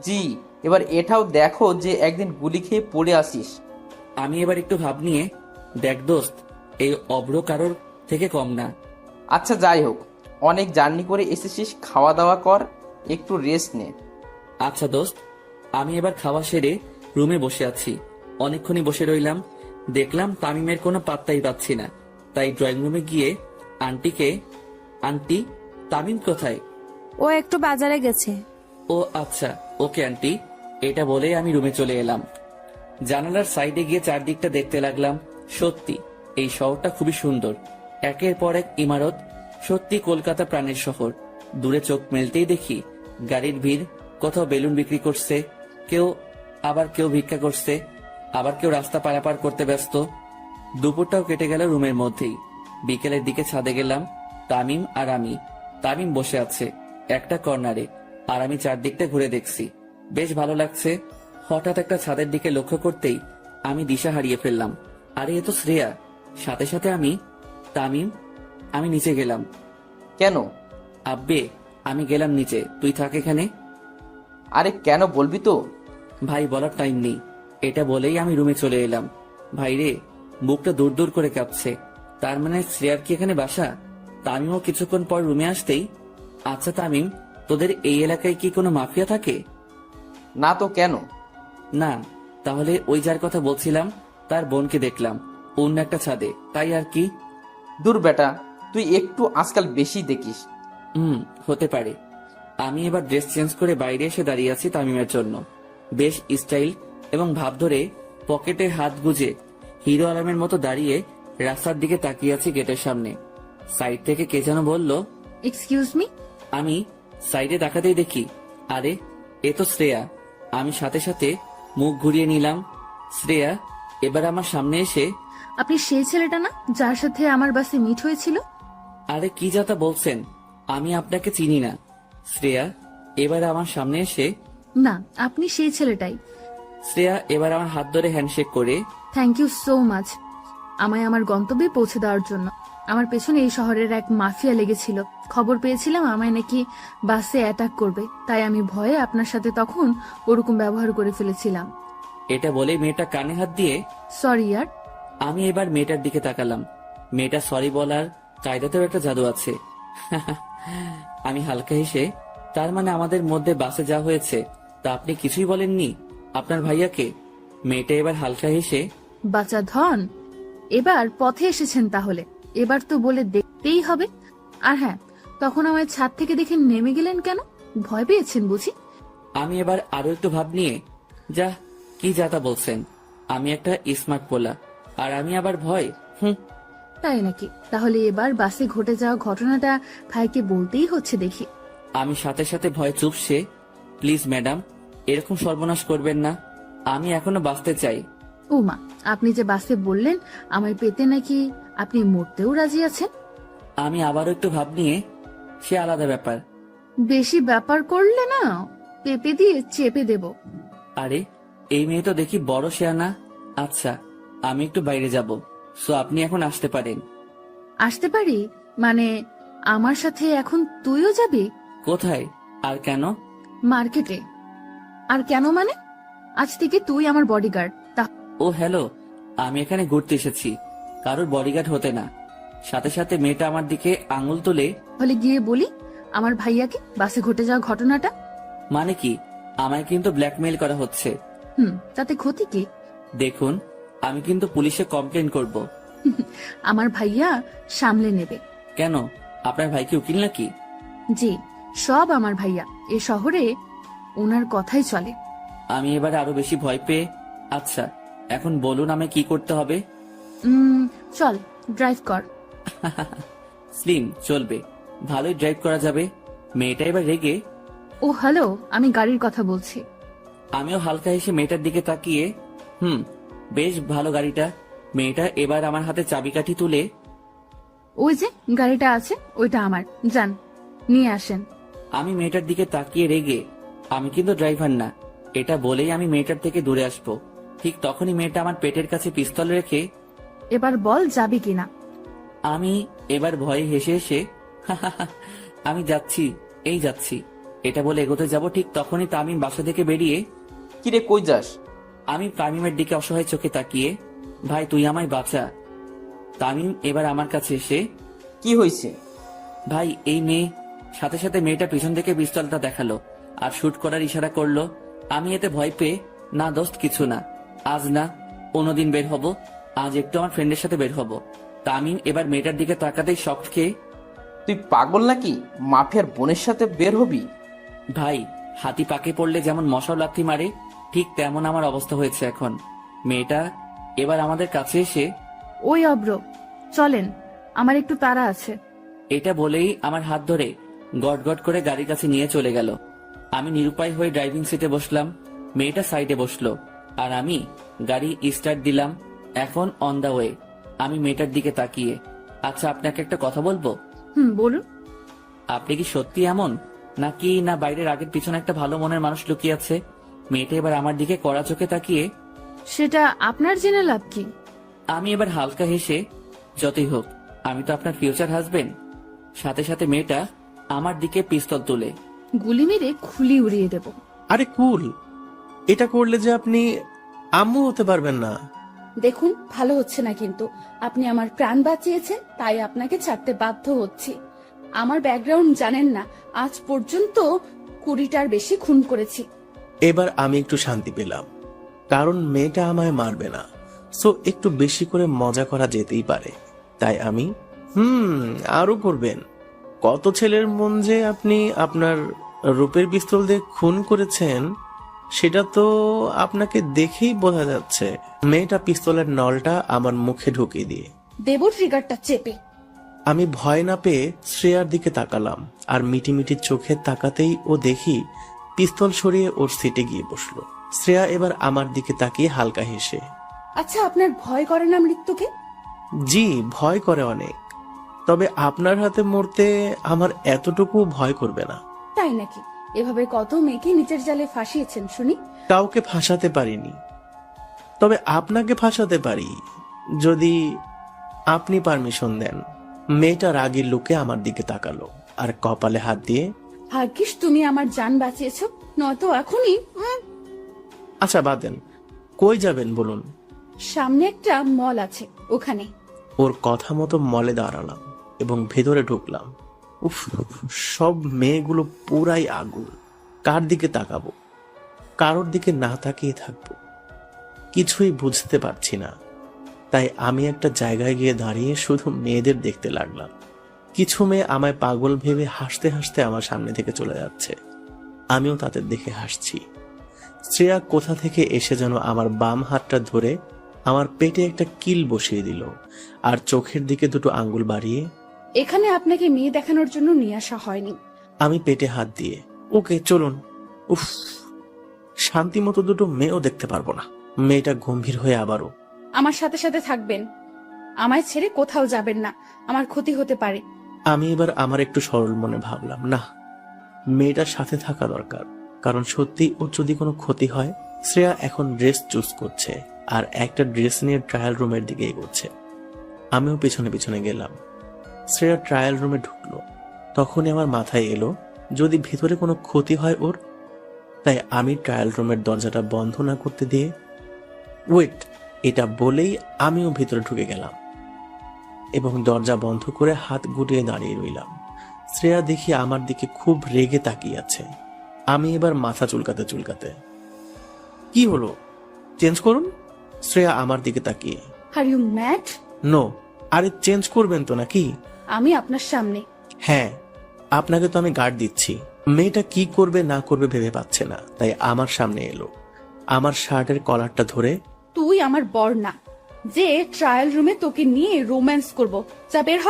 S5: জি, এবার এটাও দেখো যে একদিন গুলি খেয়ে পড়ে আসিস।
S2: আমি এবার একটু ভাব নিয়ে, দেখ দোস্ত, এই অব্র কারোর থেকে কম না।
S5: আচ্ছা যাই হোক, অনেক জার্নি করে এসেছিস, খাওয়া দাওয়া কর, একটু রেস্ট নে।
S2: আচ্ছা দোস্ত, আমি এবার খাওয়া সেরে রুমে বসে আছি। অনেকক্ষণই বসে রইলাম, দেখলাম তামিমের কোনো পাত্তাই পাচ্ছি না। তাই ড্রয়িং রুমে গিয়ে আন্টিকে, আন্টি তামিম কোথায়?
S6: ও একটু বাজারে গেছে।
S2: ও আচ্ছা, ওকে আন্টি, এটা বলে আমি রুমে চলে এলাম। জানালার সাইডে গিয়ে চারদিকটা দেখতে লাগলাম। সত্যি এই শহরটা খুবই সুন্দর, একের পর এক ইমারত, সত্যি কলকাতা প্রাণের শহর। দূরে চোখ মেলতেই দেখি গাড়ির ভিড়, কোথাও বেলুন বিক্রি করছে কেউ, আবার কেউ ভিক্ষা করছে, আবার কেউ রাস্তা পারাপার করতে ব্যস্ত। দুপুরটাও কেটে গেল রুমের মধ্যেই। বিকেলের দিকে ছাদে গেলাম। তামিম আর আমি। তামিম বসে আছে একটা কর্নারে, আর আমি চারদিকটা ঘুরে দেখছি, বেশ ভালো লাগছে। হঠাৎ একটা ছাদের দিকে লক্ষ্য করতেই আমি দিশা হারিয়ে ফেললাম। আরে এ তো শ্রেয়া। সাথে সাথে তামিম, আমি নিচে গেলাম।
S5: কেন?
S2: আব্বে, আমি গেলাম নিচে, তুই থাক এখানে।
S5: আরে কেন বলবি তো?
S2: ভাই, বলার টাইম নেই। এটা বলেই আমি রুমে চলে এলাম। ভাই রে, বুকটা দূর দূর করে কাঁপছে। তার মানে শ্রেয়ার কি এখানে বাসা? তামিমও কিছুক্ষণ পর রুমে আসতেই, আচ্ছা তামিম, তোদের এই এলাকায় কি কোনো মাফিয়া থাকে?
S5: না তো, কেন?
S2: না, তাহলে ওই যার কথা বলছিলাম তার বোনকে দেখলাম অন্য একটা ছাদে, তাই আর কি।
S5: দূর বেটা, তুই একটু আজকাল বেশি দেখিস।
S2: হতে পারে। আমি এবার ড্রেস চেঞ্জ করে বাইরে এসে দাঁড়িয়ে আছি তামিমের জন্য। বেশ স্টাইল এবং ভাব ধরে পকেটে হাত গুজে হিরো আলমের মতো দাঁড়িয়ে রাস্তার দিকে তাকিয়ে আছি গেটের সামনে। সাইড থেকে কে যেন বলল,
S3: এক্সকিউজ মি।
S2: আমি সাইডে তাকাতেই দেখি, আরে এ তো শ্রেয়া। আমি সাথে সাথে মুখ ঘুরিয়ে নিলাম। শ্রেয়া এবার আমার সামনে এসে,
S3: আপনি সেই ছেলেটা না যার সাথে আমার বাসে মিট হয়েছিল?
S2: আরে কি যাতা বলছেন, আমি আপনাকে চিনি না। শ্রেয়া এবার আমার সামনে এসে,
S3: না, আপনি সেই ছেলেটাই।
S2: শ্রেয়া এবার আমার হাত ধরে হ্যান্ডশেক করে,
S3: থ্যাংক ইউ সো মাচ আমায় আমার গন্তব্যে পৌঁছে দেওয়ার জন্য। আমার পেছনে এই শহরের এক মাফিয়া লেগেছিল। খবর পেয়েছিলাম আমায় নাকি বাসে অ্যাটাক করবে, তাই আমি ভয়ে আপনার সাথে তখন ওরকম ব্যবহার করে ফেলেছিলাম।
S2: এটা বলে মেয়েটা কানে হাত দিয়ে,
S3: সরি ইয়ার।
S2: আমি এবার মেয়েটার দিকে তাকালাম। মেয়েটা সরি বলার কায়দাতেও একটা জাদু আছে। আমি হালকা হেসে, তার মানে আমাদের মধ্যে বাসে যা হয়েছে তা আপনি কিছুই বলেননি আপনার ভাইয়াকে? মেয়েটা এবার হালকা হেসে,
S3: বাচ্চা ধন, এবার পথে এসেছেন তাহলে, এবার তো বলে দেখতেই হবে। আর হ্যাঁ, তখন আমায় ছাদ থেকে দেখে নেমে গেলেন কেন? ভয় পেয়েছেন বুঝি?
S2: আমি এবার আরো একটু ভাব নিয়ে, যা কি যাতা বলছেন, আমি একটা স্মার্ট পোলা, আর আমি আবার ভয়?
S3: তাই নাকি? তাহলে এবার বাসে ঘটে যাওয়া ঘটনাটা ভাইকে বলতেই হচ্ছে দেখি।
S2: আমি সাথে সাথে ভয় চুপসে, প্লিজ ম্যাডাম, এরকম সর্বনাশ করবেন না, আমি এখনো বাঁচতে চাই।
S3: উমা, আপনি যে বাসে বললেন আমায় পেতে নাকি আপনি মরতেও রাজি আছেন?
S2: আমি আবারও একটু ভাব নিয়ে, সে আলাদা ব্যাপার।
S3: বেশি ব্যাপার করলে না পেপে দিয়ে চেপে দেব।
S2: আরে এই মেয়ে তো দেখি বড় শেয়ানা। আচ্ছা, আমি একটু বাইরে যাব, সো আপনি এখন আসতে পারেন।
S3: আসতে পারি মানে আমার সাথে এখন তুইও যাবি?
S2: কোথায় আর কেন?
S3: মার্কেটে। আর কেন মানে? আজ থেকে তুই আমার বডিগার্ড।
S2: ও হ্যালো, আমি এখানে ঘুরতে এসেছি, কারোর বডিগার্ড হতে না। সাথে সাথে মেয়েটা আমার দিকে আঙুল তুলে,
S3: তাহলে গিয়ে বলি আমার ভাইয়াকে বাসে ঘটে যাওয়া ঘটনাটা।
S2: মানে কি, আমায় কিন্তু ব্ল্যাকমেইল করা হচ্ছে।
S3: তাতে ক্ষতি কি?
S2: দেখুন, আমি কিন্তু পুলিশে কমপ্লেন করব।
S3: আমার ভাইয়া সামলে নেবে।
S2: কেন, আপনার ভাই কি উকিল নাকি?
S3: জি, সব আমার ভাইয়া। এ শহরে ওনার কথাই চলে।
S2: আমি এবার আরো বেশি ভয় পেয়ে, আচ্ছা এখন বলুন আমি কি করতে হবে?
S3: চল ড্রাইভ কর।
S2: স্লিম চলবে, ভালোই ড্রাইভ করা যাবে। মেয়েটা এবার রেগে,
S3: ও হ্যালো, আমি গাড়ির কথা বলছি।
S2: আমিও হালকা হেসে মেয়েটার দিকে তাকিয়ে, বেশ ভালো গাড়িটা। মেয়েটা এবার আমার হাতে চাবিকাঠি তুলে,
S3: ওই যে গাড়িটা আছে ওইটা আমার, যান নিয়ে আসেন।
S2: আমি মেয়েটার দিকে তাকিয়ে রেগে, আমি কিন্তু ড্রাইভার না। এটা বলেই আমি মেয়েটার থেকে দূরে আসবো। ঠিক তখনই মেয়েটা আমার পেটের কাছে পিস্তল রেখে
S3: এবার বল যাবি কিনা।
S2: আমি এবার ভয়ে হেসে হেসে আমি যাচ্ছি, এই যাচ্ছি এটা বলে এগোতে যাব। ঠিক তখনই তামিম বাসা থেকে বেরিয়ে
S5: কিরে কই যাস?
S2: আমি তামিমের দিকে অসহায় চোখে তাকিয়ে, ভাই তুই আমায় বাঁচা। তামিম এবার আমার কাছে এসে,
S5: কি হয়েছে?
S2: ভাই এই মেয়ে। সাথে সাথে মেয়েটা পিছন থেকে পিস্তলটা দেখালো আর শুট করার ইশারা করলো। আমি এতে ভয় পেয়ে, না দোস্ত কিছু না, আজ না অন্যদিন বের হব, আজ একটু আমার ফ্রেন্ডের সাথে বের হব। তামিম এবার মেয়েটার দিকে তাকাতেই শক খেয়ে,
S5: তুই পাগল নাকি? মাফিয়ার বোনের সাথে বের হবি?
S2: ভাই হাতি পাকে পড়লে যেমন মশাও লাথি মারে, ঠিক তেমন আমার অবস্থা হয়েছে এখন। মেয়েটা এবার আমাদের কাছে এসে,
S3: ওই অব্র, চলেন, আমার একটু তাড়া আছে।
S2: এটা বলেই আমার হাত ধরে গট করে গাড়ির কাছে নিয়ে চলে গেল। আমি নিরুপায় হয়ে ড্রাইভিং সিটে বসলাম, মেয়েটা সাইডে বসলো, আর আমি গাড়ি স্টার্ট দিলাম। এখন অন দা ওয়ে। আমি মেয়েটার দিকে তাকিয়ে, আচ্ছা আপনাকে একটা কথা বলবো?
S3: বলুন।
S2: আপনি কি সত্যি এমন, নাকি না বাইরের আগের পিছনে একটা ভালো মনের মানুষ লুকিয়ে আছে? মেয়েটা এবার আমার দিকে কড়া চোখে তাকিয়ে,
S3: সেটা আপনার জেনে লাভ কি?
S2: আমি এবার হালকা হেসে, যতই হোক আমি তো আপনার ফিউচার হাজবেন্ড। সাথে সাথে মেয়েটা আমার দিকে পিস্তল তুলে,
S3: গুলি মেরে খুলি উড়িয়ে দেব।
S7: আরে কুল, এটা করলে যে আপনি আম্মু হতে পারবেন না।
S8: দেখুন, ভালো হচ্ছে না, কিন্তু আপনি আমার প্রাণ বাঁচিয়েছেন, তাই আপনাকে ছাড়তে বাধ্য হচ্ছি। আমার ব্যাকগ্রাউন্ড জানেন না, আজ পর্যন্ত 20টার বেশি খুন করেছি।
S7: এবার আমি একটু শান্তি পেলাম, কারণ মেয়েটা আমায় মারবে না, সো একটু বেশি করে মজা করা যেতেই পারে। তাই আমি আরো করবেন। কত ছেলের মন যে আপনি আপনার রূপের পিস্তল দিয়ে খুন করেছেন, সেটা তো আপনাকে দেখেই বোঝা যাচ্ছে। মেয়েটা পিস্তলের নলটা আমার মুখে ঢুকিয়ে দিয়ে
S8: দেব ট্রিগারটা চেপে।
S7: আমি ভয় না পেয়ে শ্রেয়ার দিকে তাকালাম, আর মিটি চোখে তাকাতেই ও দেখি পিস্তল সরিয়ে ওর সিটে গিয়ে বসলো। শ্রেয়া এবার আমার দিকে তাকিয়ে হালকা হেসে,
S8: আচ্ছা, আপনার ভয় করে না মৃত্যুকে?
S7: জি ভয় করে অনেক, তবে আপনার হাতে মরতে আমার এতটুকু ভয় করবে না।
S8: তাই নাকি? এভাবে কত মেয়েকে নিচের জালে ফাঁসিয়েছেন শুনি।
S7: কাউকে ফাঁসাতে পারিনি, তবে আপনাকে ফাঁসাতে পারি যদি আপনি পারমিশন দেন। মেয়েটা রাগের লোকে আমার দিকে তাকালো আর কপালে হাত দিয়ে,
S8: ভাগ্যিস তুমি আমার জান বাঁচিয়েছো, নয়তো এখনই।
S7: আচ্ছা বাদেন, কই যাবেন বলুন?
S8: সামনে একটা মল আছে, ওখানে।
S7: ওর কথা মতো মলে দাঁড়ালাম এবং ভেতরে ঢুকলাম। উফ, সব মেয়েগুলো পুরাই আগুন। কার দিকে তাকাবো, কারোর দিকে না তাকিয়ে থাকবো, কিছুই বুঝতে পারছি না। তাই আমি একটা জায়গায় গিয়ে দাঁড়িয়ে শুধু মেয়েদের দেখতে লাগলাম। কিছু মেয়ে আমায় পাগল ভেবে হাসতে হাসতে আমার সামনে থেকে চলে যাচ্ছে, আমিও তাদের দেখে হাসছি। শ্রেয়া কোথা থেকে এসে যেন আমার বাম হাতটা ধরে আমার পেটে একটা কিল বসিয়ে দিল, আর চোখের দিকে দুটো আঙ্গুল বাড়িয়ে,
S8: এখানে আপনাকে মেয়ে দেখানোর জন্য নিয়ে আসা হয়নি।
S7: আমি পেটে হাত দিয়ে, ওকে চলুন। উফ, শান্তি মতো দুটো মেয়েও দেখতে পারবো না। মেয়েটা গম্ভীর হয়ে আবারও,
S8: আমার সাথে সাথে থাকবেন, আমায় ছেড়ে কোথাও যাবেন না, আমার ক্ষতি হতে পারে।
S7: আমি এবার আমার একটু সরল মনে ভাবলাম, না, মেয়েটার সাথে থাকা দরকার, কারণ সত্যি ওর যদি কোনো ক্ষতি হয়। শ্রেয়া এখন ড্রেস চুজ করছে আর একটা ড্রেস নিয়ে ট্রায়াল রুমের দিকে এগোচ্ছে। আমিও পিছনে পিছনে গেলাম। শ্রেয়া ট্রায়াল রুমে ঢুকলো, তখনই আমার মাথায় এলো যদি ভিতরে কোনো ক্ষতি হয় ওর। তাই আমি ট্রায়াল রুমের দরজাটা বন্ধ না করতে দিয়ে, ওয়েট, এটা বলেই আমিও ভিতরে ঢুকে গেলাম এবং দরজা বন্ধ করে হাত গুটিয়ে দাঁড়িয়ে রইলাম। শ্রেয়া দেখি আমার দিকে খুব রেগে তাকিয়ে আছে। আমি এবার মাথা চুলকাতে চুলকাতে, কি হলো, চেঞ্জ করুন। শ্রেয়া আমার দিকে তাকিয়ে,
S8: আর ইউ ম্যাড?
S7: নো। আরে চেঞ্জ করবেন তো নাকি?
S8: আমি আপনার সামনে।
S7: হ্যাঁ, আপনাকে তো আমি গার্ড দিচ্ছি। মেয়েটা কি করবে না করবে ভেবে পাচ্ছে না, তাই আমার সামনে এলো। আমার শার্টের কলারটা ধরে,
S8: তুই আমার বর না যে ট্রায়াল রুমে তোকে নিয়ে রোম্যান্স করব, যা বের হ।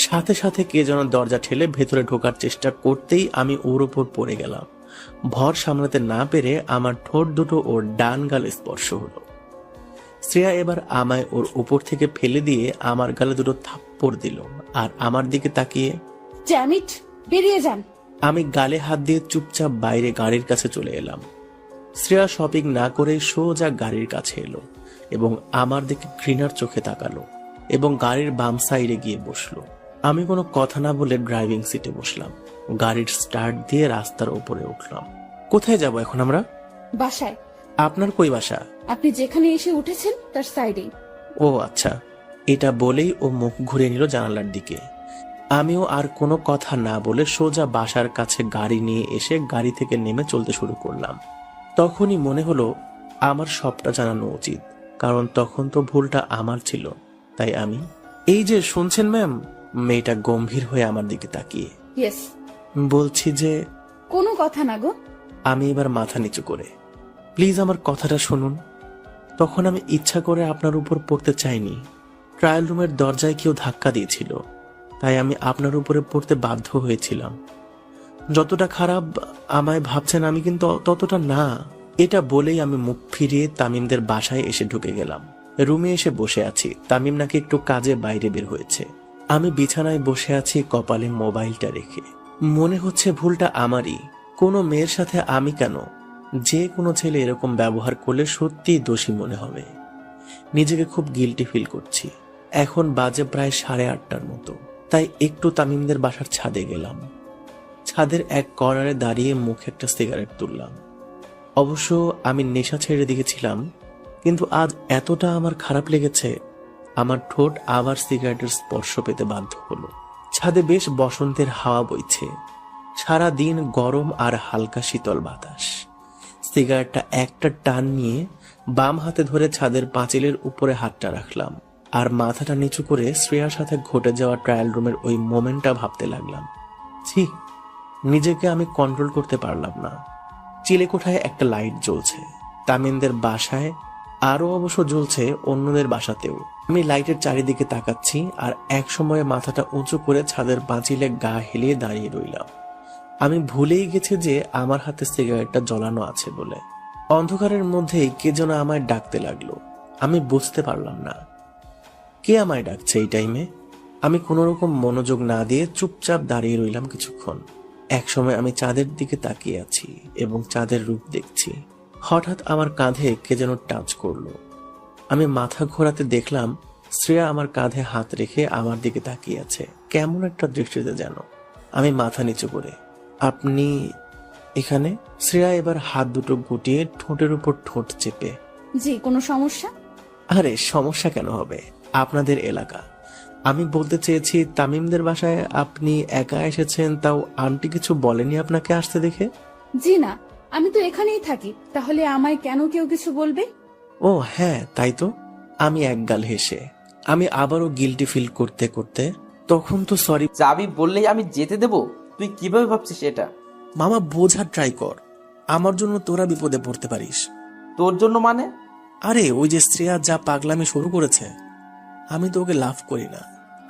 S7: সাথে সাথে কে যেন দরজা ঠেলে ভেতরে ঢোকার চেষ্টা করতেই আমি ওর উপর পড়ে গেলাম। ভর সামলাতে না পেরে আমার ঠোঁট দুটো ওর ডান গালে স্পর্শ হলো। শ্রেয়া এবার আমায় ওর উপর থেকে ফেলে দিয়ে আমার গালে দুটো থাপ্পড় দিল আর আমার দিকে তাকিয়ে,
S8: ড্যাম ইট, বেরিয়ে যান।
S7: আমি গালে হাত দিয়ে চুপচাপ বাইরে গাড়ির কাছে চলে এলাম। শ্রেয়া শপিং না করে সোজা গাড়ির কাছে এলো এবং আমার দিকে ঘৃণার চোখে তাকালো এবং গাড়ির বাম সাইডে গিয়ে বসলো। আমি কোনো কথা না বলে ড্রাইভিং সিটে বসলাম। গাড়ির স্টার্ট দিয়ে রাস্তার উপরে উঠলাম। কোথায় যাব এখন আমরা?
S8: বাসায়।
S7: আপনার কই বাসা?
S8: আপনি যেখানে এসে উঠেছেন তার সাইডেই।
S7: ও আচ্ছা। এটা বলেই ও মুখ ঘুরে নিল জানালার দিকে। আমিও আর কোনো কথা না বলে সোজা বাসার কাছে গাড়ি নিয়ে এসে গাড়ি থেকে নেমে চলতে শুরু করলাম। তখনই মনে হলো আমার সবটা জানানো উচিত, কারণ তখন তো ভুলটা আমার ছিল। তাই আমি, এই যে শুনছেন ম্যাম? মেয়েটা গম্ভীর হয়ে আমার দিকে তাকিয়ে।
S8: ইয়েস।
S7: বলছি যে
S8: কোনো কথা না গো।
S7: আমি এবার মাথা নিচু করে, প্লিজ আমার কথাটা শুনুন। তখন আমি ইচ্ছা করে আপনার উপর পড়তে চাইনি। ট্রায়াল রুমের দরজায় কেউ ধাক্কা দিয়েছিল, তাই আমি আপনার উপরে পড়তে বাধ্য হয়েছিলাম। যতটা খারাপ আমায় ভাবছেন আমি কিন্তু ততটা না। এটা বলেই আমি মুখ ফিরিয়ে তামিমদের বাসায় এসে ঢুকে গেলাম। রুমে এসে বসে আছি। তামিম নাকি একটু কাজে বাইরে বের হয়েছে। আমি বিছানায় বসে আছি কপালে মোবাইলটা রেখে। মনে হচ্ছে ভুলটা আমারই। কোনো মেয়ের সাথে আমি কেন? যে কোনো ছেলে এরকম ব্যবহার করলে সত্যিই দোষী মনে হবে। নিজেকে খুব গিল্টি ফিল করছি। এখন বাজে প্রায় 8:30টার মতো। তাই একটু তামিমদের বাসার ছাদে গেলাম। ছাদের এক কর্নারে দাঁড়িয়ে মুখে একটা সিগারেট তুললাম। অবশ্য আমি নেশা ছেড়ে দিয়েছিলাম, কিন্তু আজ এতটা আমার খারাপ লেগেছে, আমার ঠোঁট আবার সিগারেটের স্পর্শ পেতে বাধ্য হলো। ছাদে বেশ বসন্তের হাওয়া বইছে। সারা দিন গরম আর হালকা শীতল বাতাস। সিগারেটটা একটা টান নিয়ে বাম হাতে ধরে ছাদের পাঁচিলের উপরে হাতটা রাখলাম আর মাথাটা নিচু করে শ্রেয়ার সাথে ঘটে যাওয়া ট্রায়াল রুমের ওই মোমেন্টটা ভাবতে লাগলাম। ছি, নিজেকে আমি কন্ট্রোল করতে পারলাম না। চিলেকোঠায় একটা লাইট জ্বলছে, তামিমদের বাসায় আরো অবশ্য জ্বলছে অন্যদের বাসাতেও। আমি লাইটের চারিদিকে তাকাচ্ছি আর এক সময়ে মাথাটা উঁচু করে ছাদের পাঁচিলে গা হেলিয়ে দাঁড়িয়ে রইলাম। আমি ভুলেই গেছি যে আমার হাতে সিগারেটটা জ্বলানো আছে বলে। অন্ধকারের মধ্যেই কে যেন আমায় ডাকতে লাগলো। আমি বুঝতে পারলাম না কে আমায় ডাকছে এই টাইমে। আমি কোনো রকম মনোযোগ না দিয়ে চুপচাপ দাঁড়িয়ে রইলাম কিছুক্ষণ। একসময় আমি চাঁদের দিকে তাকিয়ে আছি এবং চাঁদের রূপ দেখছি। হঠাৎ আমার কাঁধে কে যেন টাচ করলো। আমি মাথা ঘোরাতে দেখলাম শ্রেয়া আমার কাঁধে হাত রেখে আমার দিকে তাকিয়ে আছে, কেমন একটা দৃষ্টিতে যেন। আমি মাথা নিচু করে, আপনি এখানে? শ্রেয়া এবার হাত দুটো গুটিয়ে ঠোঁটের উপর ঠোঁট চেপে,
S8: জি, কোনো সমস্যা?
S7: আরে সমস্যা কেন হবে, আপনাদের এলাকা। আমি বলতে চেয়েছি তামিমদের বাসায় আপনি একা এসেছেন, তাও আন্টি কিছু বলেনি আপনাকে আসতে দেখে?
S8: জি না, আমি তো এখানেই থাকি, তাহলে আমায় কেন কেউ কিছু বলবে?
S7: ও হ্যাঁ, তাই তো। আমি একগাল হেসে, আমি আবারও গিল্টি ফিল করতে করতে, তখন তো সরি।
S5: যাবি বললেই আমি যেতে দেব? তুই কিভাবে ভাবছিস এটা?
S7: মামা বোঝার ট্রাই কর, আমার জন্য তোরা বিপদে পড়তে পারিস।
S5: তোর জন্য মানে?
S7: আরে ওই যে শ্রেয়া যা পাগলামি শুরু করেছে, আমি তো ওকে লাভ করি না।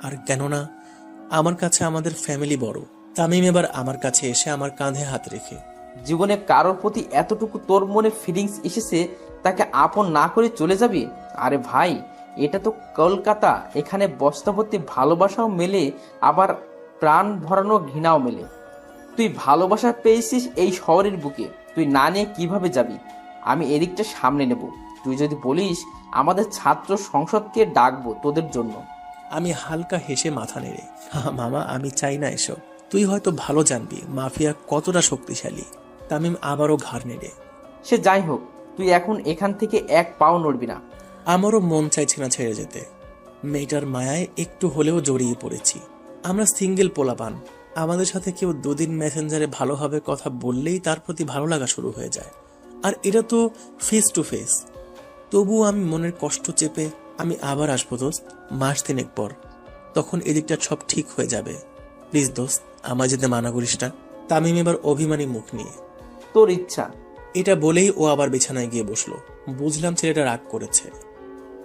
S7: আর কেননা আমার কাছে আমাদের ফ্যামিলি বড়। তামিম এবার আমার কাছে এসে আমার কাঁধে হাত রেখে,
S5: জীবনে কারোর প্রতি এতটুকু তোর মনে ফিলিংস এসেছে, তাকে আপন না করে চলে যাবি? আরে ভাই, এটা তো কলকাতা। এখানে বস্তাভর্তি ভালোবাসাও মেলে, আবার প্রাণ ভরানো ঘৃণাও মেলে। তুই ভালোবাসা পেয়েছিস এই শহরের বুকে, তুই না নিয়ে কিভাবে যাবি? আমি এদিকটা সামনে নেব। তুই যদি বলিস আমাদের ছাত্র সংসদকে ডাকবো তোদের জন্য।
S7: আমি হালকা হেসে মাথা নেড়ে, মামা আমি চাই না এসব। তুই হয়তো ভালো জানবি মাফিয়া কতটা শক্তিশালী। তামিম আবারও ঘাড় নেড়ে,
S5: সে যাই হোক, তুই এখন এখান থেকে এক পাও নড়বি না।
S7: আমারও মন চাইছে না ছেড়ে যেতে। মেয়েটার মায়ায় একটু হলেও জড়িয়ে পড়েছি। আমরা সিঙ্গেল পোলাপান, আমাদের সাথে কেউ দুদিন মেসেঞ্জারে ভালোভাবে কথা বললেই তার প্রতি ভালো লাগা শুরু হয়ে যায়। আর এটা তো ফেস টু ফেস। তবুও আমি মনের কষ্ট চেপে, আমি আবার আসবো দোস্ত, মাস 3 পর। তখন এদিকটা সব ঠিক হয়ে যাবে। প্লিজ দোস্ত, আমায় যেতে মানা করিস না। তামিম এবার অভিমানী মুখ নিয়ে,
S5: তোর ইচ্ছা।
S7: এটা বলেই ও আবার বিছানায় গিয়ে বসলো। বুঝলাম ছেলেটা রাগ করেছে।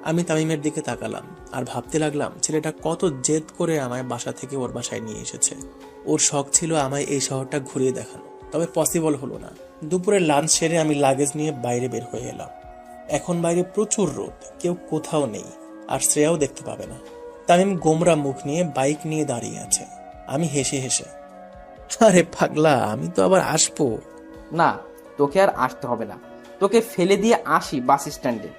S7: আমি তামিমের দিকে তাকালাম আর ভাবতে লাগলাম ছেলেটা কত জেদ করে আমায় বাসা থেকে ওর বাসায় নিয়ে এসেছে। ওর শখ ছিল আমায় এই শহরটা ঘুরিয়ে দেখানো, তবে পসিবল হলো না। দুপুরে লাঞ্চ সেরে আমি লাগেজ নিয়ে বাইরে বের হয়ে এলাম। এখন বাইরে প্রচুর রোদ, কেউ কোথাও নেই, আর শ্রেয়াও দেখতে পাবে না। তামিম গোমরা মুখ নিয়ে বাইক নিয়ে দাঁড়িয়ে আছে। আমি হেসে হেসে, আরে পাগলা, আমি তো আবার আসবো।
S5: না, তোকে আর আসতে হবে না, তোকে ফেলে দিয়ে আসি বাস স্ট্যান্ডে।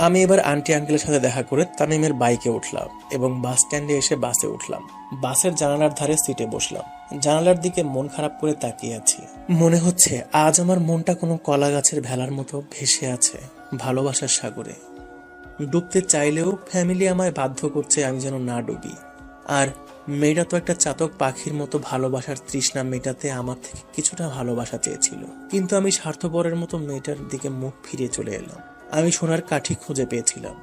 S7: আমি এবার আন্টি আঙ্কেলের সাথে দেখা করে তামিমের বাইকে উঠলাম এবং বাস স্ট্যান্ডে এসে বাসে উঠলাম। বাসের জানালার ধারে সিটে বসলাম। জানালার দিকে মন খারাপ করে তাকিয়ে আছি। মনে হচ্ছে আজ আমার মনটা কোনো কলা গাছের ভেলার মতো ভেসে আছে ভালোবাসার সাগরে। ডুবতে চাইলেও ফ্যামিলি আমায় বাধ্য করছে আমি যেন না ডুবি। আর মেয়েটা তো একটা চাতক পাখির মতো ভালোবাসার তৃষ্ণা মেটাতে আমার থেকে কিছুটা ভালোবাসা চেয়েছিল, কিন্তু আমি স্বার্থপরের মতো মেয়েটার দিকে মুখ ফিরিয়ে চলে এলাম। আমি সোনার কাঠি খুঁজে পেয়েছিলাম,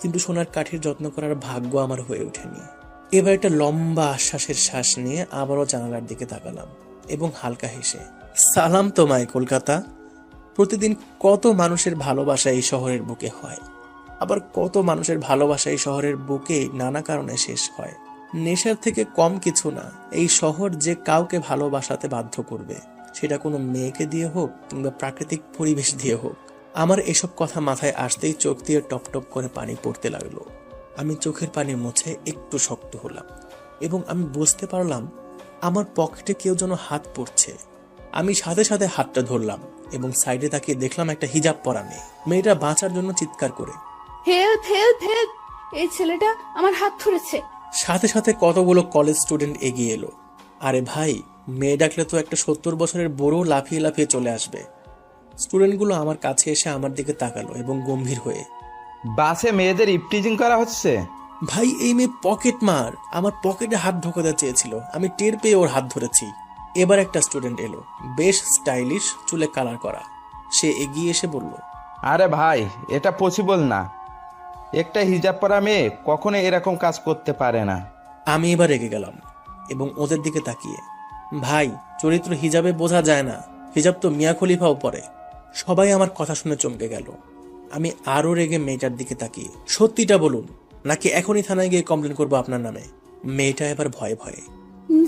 S7: কিন্তু সোনার কাঠির যত্ন করার ভাগ্য আমার হয়ে ওঠেনি। এবার একটা লম্বা আশ্বাসের শ্বাস নিয়ে আবারও জানালার দিকে তাকালাম এবং হালকা হেসে, সালাম তোমায় কলকাতা। প্রতিদিন কত মানুষের ভালোবাসা এই শহরের বুকে হয়, আবার কত মানুষের ভালোবাসা এই শহরের বুকে নানা কারণে শেষ হয়। নেশার থেকে কম কিছু না এই শহর যে কাউকে ভালোবাসাতে বাধ্য করবে, সেটা কোনো মেয়েকে দিয়ে হোক কিংবা প্রাকৃতিক পরিবেশ দিয়ে হোক। আমার এসব কথা মাথায় আসতেই চোখ দিয়ে টপ টপ করে পানি পড়তে লাগলো। আমি চোখের পানি মুছে একটু শক্ত হলাম এবং আমি বুঝতে পারলাম আমার পকেটে কেউ যেন হাত পড়ছে। আমি সাথে সাথে হাতটা ধরলাম এবং সাইডে তাকিয়ে দেখলাম একটা হিজাব পরা মেয়ে। মেয়েটা বাঁচার জন্য চিৎকার করে,
S8: হেল্প হেল্প হেল্প, এই ছেলেটা আমার হাত ধরেছে।
S7: সাথে সাথে কতগুলো কলেজ স্টুডেন্ট এগিয়ে এলো। আরে ভাই, মেয়ে ডাকলে তো একটা 70 বছরের বুড়ো লাফিয়ে লাফিয়ে চলে আসবে। স্টুডেন্টগুলো আমার কাছে এসে আমার দিকে তাকালো এবং গম্ভীর হয়ে,
S1: বাসে মেয়েদের ইপটিজিং করা হচ্ছে।
S7: ভাই এই মেয়ে পকেট মার, আমার পকেটে হাত ঢোকাতে চেয়েছিল, আমি টের পেয়ে ওর হাত ধরেছি। এবার একটা স্টুডেন্ট এলো, বেশ স্টাইলিশ, চুলে কালার করা। সে এগিয়ে এসে বলল,
S1: আরে ভাই, এটা পসিবল না, একটা হিজাব পরা মেয়ে কখনো এরকম কাজ করতে পারে না।
S7: আমি এবার রেগে গেলাম এবং ওদের দিকে তাকিয়ে, ভাই চরিত্র হিজাবে বোঝা যায় না, হিজাব তো মিয়া খলিফাও পরে। সবাই আমার কথা শুনে চমকে গেল। আমি আরো রেগে মেয়েটার দিকে তাকিয়ে, সত্যিটা বলুন নাকি এখনই থানায় গিয়ে কমপ্লেন করবো আপনার নামে। মেয়েটা এবার ভয়ে ভয়ে।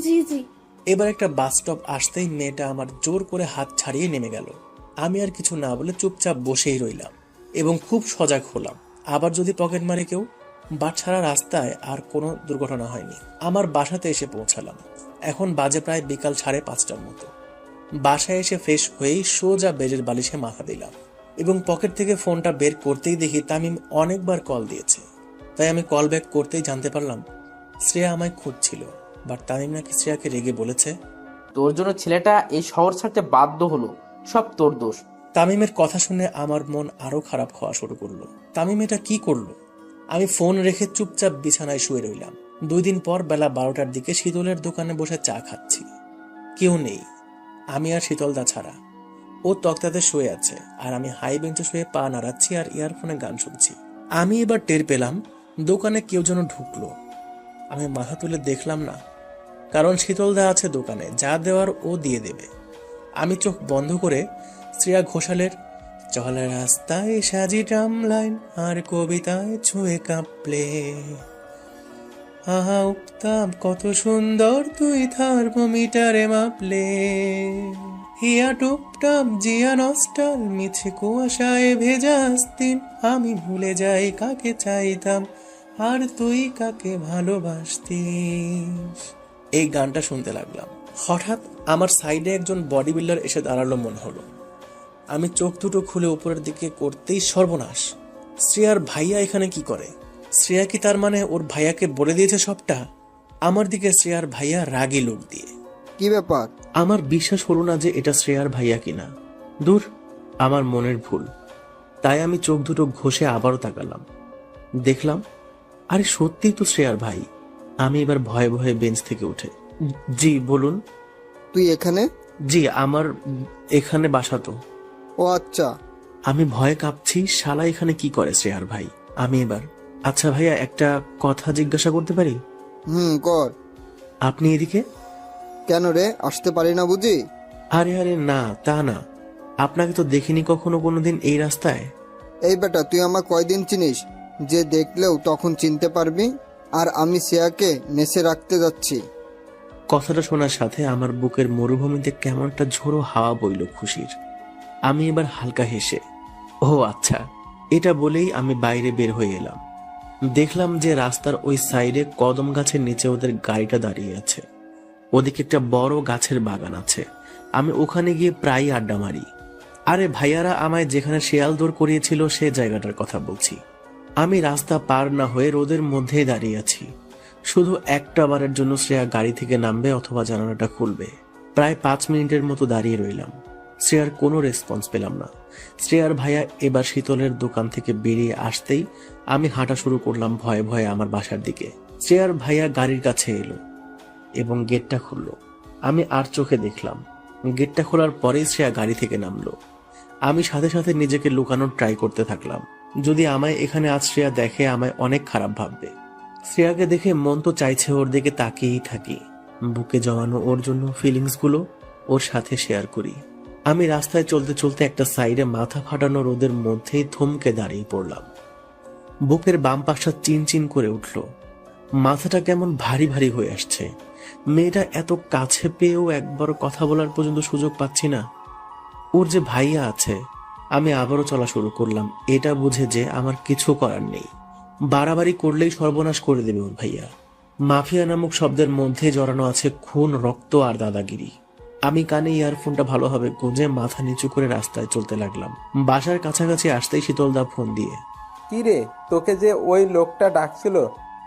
S8: জি জি।
S7: এবার একটা বাস স্টপ আসতেই মেয়েটা আমার জোর করে হাত ছাড়িয়ে নেমে গেল। আমি আর কিছু না বলে চুপচাপ বসেই রইলাম এবং খুব সজাগ হলাম, আবার যদি পকেট মারে কেউ। বাট ছাড়া রাস্তায় আর কোনো দুর্ঘটনা হয়নি। আমার বাসাতে এসে পৌঁছালাম। এখন বাজে প্রায় বিকাল 5:30টার মতো। বাসায় এসে ফ্রেশ হয়েই সোজা বেডের বালিশে মাথা দিলাম এবং পকেট থেকে ফোনটা বের করতেই দেখি তামিম অনেকবার কল দিয়েছে। তাই আমি কল ব্যাক করতেই জানতে পারলাম শ্রেয়া আমায় খুঁজছিল। বাট তামিম নাকি শ্রেয়াকে রেগে বলেছে,
S5: তোর জন্য ছেলেটা এই শহর ছাড়তে বাধ্য হলো, সব তোর দোষ।
S7: তামিমের কথা শুনে আমার মন আরো খারাপ হওয়া শুরু করলো। তামিম এটা কি করলো? আমি ফোন রেখে চুপচাপ বিছানায় শুয়ে রইলাম। 2 দিন পর বেলা 12টার দিকে শীতলের দোকানে বসে চা খাচ্ছি। কেউ নেই, আমি আর শীতলদা ছাড়া। ও তক্তাতে শুয়ে আছে আর আমি হাই বেঞ্চে শুয়ে পা নাড়াচ্ছি আর ইয়ারফোনে গান শুনছি। আমি এবার টের পেলাম দোকানে কেউ যেন ঢুকলো। আমি মাথা তুলে দেখলাম না, কারণ শীতলদা আছে দোকানে, যা দেওয়ার ও দিয়ে দেবে। আমি চোখ বন্ধ করে শ্রেয়া ঘোষালের চলা রাস্তায় সাজি ট্রাম লাইন আর কবিতায় ছুঁয়ে কাঁপলে, আহা উঠতাম কত সুন্দর তুই থার্মোমিটারে মাপলে, হিয়া টুপটাপ জিয়া নস্টাল মিছে কুয়াশায় ভেজা দিন, আমি ভুলে যাই কাকে চাইতাম আর তুই কাকে ভালোবাসতিস। এই গানটা শুনতে লাগলাম। হঠাৎ আমার সাইডে একজন বডি বিল্ডার এসে দাঁড়ালো মনে হলো। আমি চোখ দুটো খুলে উপরের দিকে করতেই সর্বনাশ, শ্রেয়ার ভাইয়া এখানে কি করে? শ্রেয়া কি তার মানে ওর ভাইয়াকে বলে দিয়েছে সবটা? আমার দিকে শ্রেয়ার ভাইয়া রাগী লোক দিয়ে।
S4: কি ব্যাপার?
S7: আমার বিশ্বাস হলো না যে এটা শ্রেয়ার ভাইয়া কিনা। দূর, আমার মনের ভুল। তাই আমি চোখ দুটো ঘষে আবারও তাকালাম। দেখলাম আরে সত্যিই তো শ্রেয়ার ভাই। আমি এবার ভয়ে ভয়ে বেঞ্চ থেকে উঠে, জি বলুন।
S4: তুই এখানে?
S7: জি, আমার এখানে বাসা তো।
S4: ও আচ্ছা।
S7: আমি ভয়ে কাঁপছি, শালা এখানে কি করে শ্রেয়ার ভাই। আমি এবার, আচ্ছা ভাইয়া একটা কথা জিজ্ঞাসা করতে পারি?
S4: কর।
S7: আপনি এদিকে
S4: কেন রে, আসতে পারি না বুঝি?
S7: আরে আরে না, তা না, আপনাকে তো দেখিনি কখনো কোনোদিন এই রাস্তায়।
S4: এই বেটা, তুই আমার কয়দিন চিনিস যে দেখলেও তখন চিনতে পারবি? আর আমি শ্রেয়াকে নেশে রাখতে যাচ্ছি।
S7: কথাটা শোনার সাথে আমার বুকের মরুভূমিতে কেমন একটা ঝোড়ো হাওয়া বইল খুশির। আমি এবার হালকা হেসে, ও আচ্ছা, এটা বলেই আমি বাইরে বের হয়ে এলাম। দেখলাম যে রাস্তার ওই সাইডে কদম গাছের নিচে ওদের গাড়িটা দাঁড়িয়ে আছে। ওদিকে একটা বড় গাছের বাগান আছে, আমি ওখানে গিয়ে প্রায় আড্ডা মারি। আরে ভাইয়ারা আমায় যেখানে শেয়াল দৌড় করিয়েছিল সে জায়গাটার কথা বলছি। আমি রাস্তা পার না হয়ে রোদের মধ্যেই দাঁড়িয়ে আছি। শুধু একটা বারের জন্য শ্রেয়া গাড়ি থেকে নামবে অথবা জানালাটা খুলবে। প্রায় 5 মিনিটের মতো দাঁড়িয়ে রইলাম, শ্রেয়ার কোনো রেসপন্স পেলাম না। শ্রেয়ার ভাইয়া এবার শীতলের দোকান থেকে বেরিয়ে আসতেই আমি হাঁটা শুরু করলাম ভয়ে ভয়ে আমার বাসার দিকে। শ্রেয়ার ভাইয়া গাড়ির কাছে এলো এবং গেটটা খুললো। আমি আর চোখে দেখলাম। গেটটা খোলার পরেই শ্রেয়া গাড়ি থেকে নামলো। আমি সাথে সাথে নিজেকে লুকানোর ট্রাই করতে থাকলাম। যদি আমায় এখানে আজ শ্রেয়া দেখে আমায় অনেক খারাপ ভাববে। শ্রেয়াকে দেখে মন তো চাইছে ওর দিকে তাকিয়েই থাকি, বুকে জমানো ওর জন্য ফিলিংস গুলো ওর সাথে শেয়ার করি। আমি রাস্তায় চলতে চলতে একটা সাইডে মাথা ফাটানো রোদের মধ্যেই থমকে দাঁড়িয়ে পড়লাম। বুকের বাম পাশটা চিনচিন করে উঠল, মাথাটা কেমন ভারী ভারী হয়ে আসছে। মেয়েটা এত কাছে পেয়েও একবার কথা বলার পর্যন্ত সুযোগ পাচ্ছি না। ওর যে ভাইয়া আছে। আমি আবারও চলা শুরু করলাম, এটা বুঝে যে আমার কিছু করার নেই। বাড়াবাড়ি করলেই সর্বনাশ করে দেবে ওর ভাইয়া। মাফিয়া নামক শব্দের মধ্যে জড়ানো আছে খুন, রক্ত আর দাদাগিরি। আমি কানে ইয়ারফোনটা ভালোভাবে গুঁজে মাথা নিচু করে রাস্তায় চলতে লাগলাম। বাসার কাছাকাছি আসতেই শীতলদা ফোন দিয়ে,
S9: কি রে, তোকে যে ওই লোকটা ডাকছিল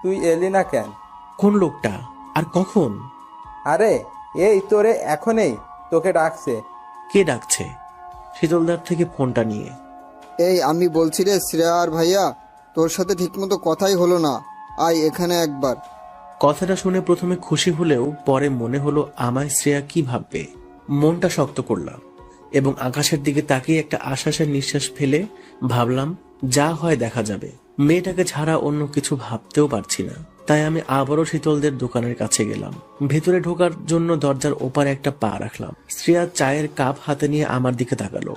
S9: তুই এলি না কেন?
S7: কোন লোকটা আর কখন?
S9: আরে এই তোরে এখনই তোকে ডাকছে।
S7: কে ডাকছে? শীতলদার থেকে ফোনটা নিয়ে,
S4: এই আমি বলছি রে শ্রেয়া আর ভাইয়া, তোর সাথে ঠিকমতো কথাই হলো না, আয় এখানে একবার।
S7: কথাটা শুনে প্রথমে খুশি হলেও পরে মনে হলো আমায় শ্রেয়া কি ভাববে। মনটা শক্ত করলাম এবং আকাশের দিকে তাকিয়ে একটা আশ্বাসের নিঃশ্বাস ফেলে ভাবলাম যা হয় দেখা যাবে। মেয়েটাকে ছাড়া অন্য কিছু ভাবতেও পারছি না। তাই আমি আবারও শীতলদের দোকানের কাছে গেলাম। ভেতরে ঢোকার জন্য দরজার ওপারে একটা পা রাখলাম। শ্রেয়া চায়ের কাপ হাতে নিয়ে আমার দিকে তাকালো,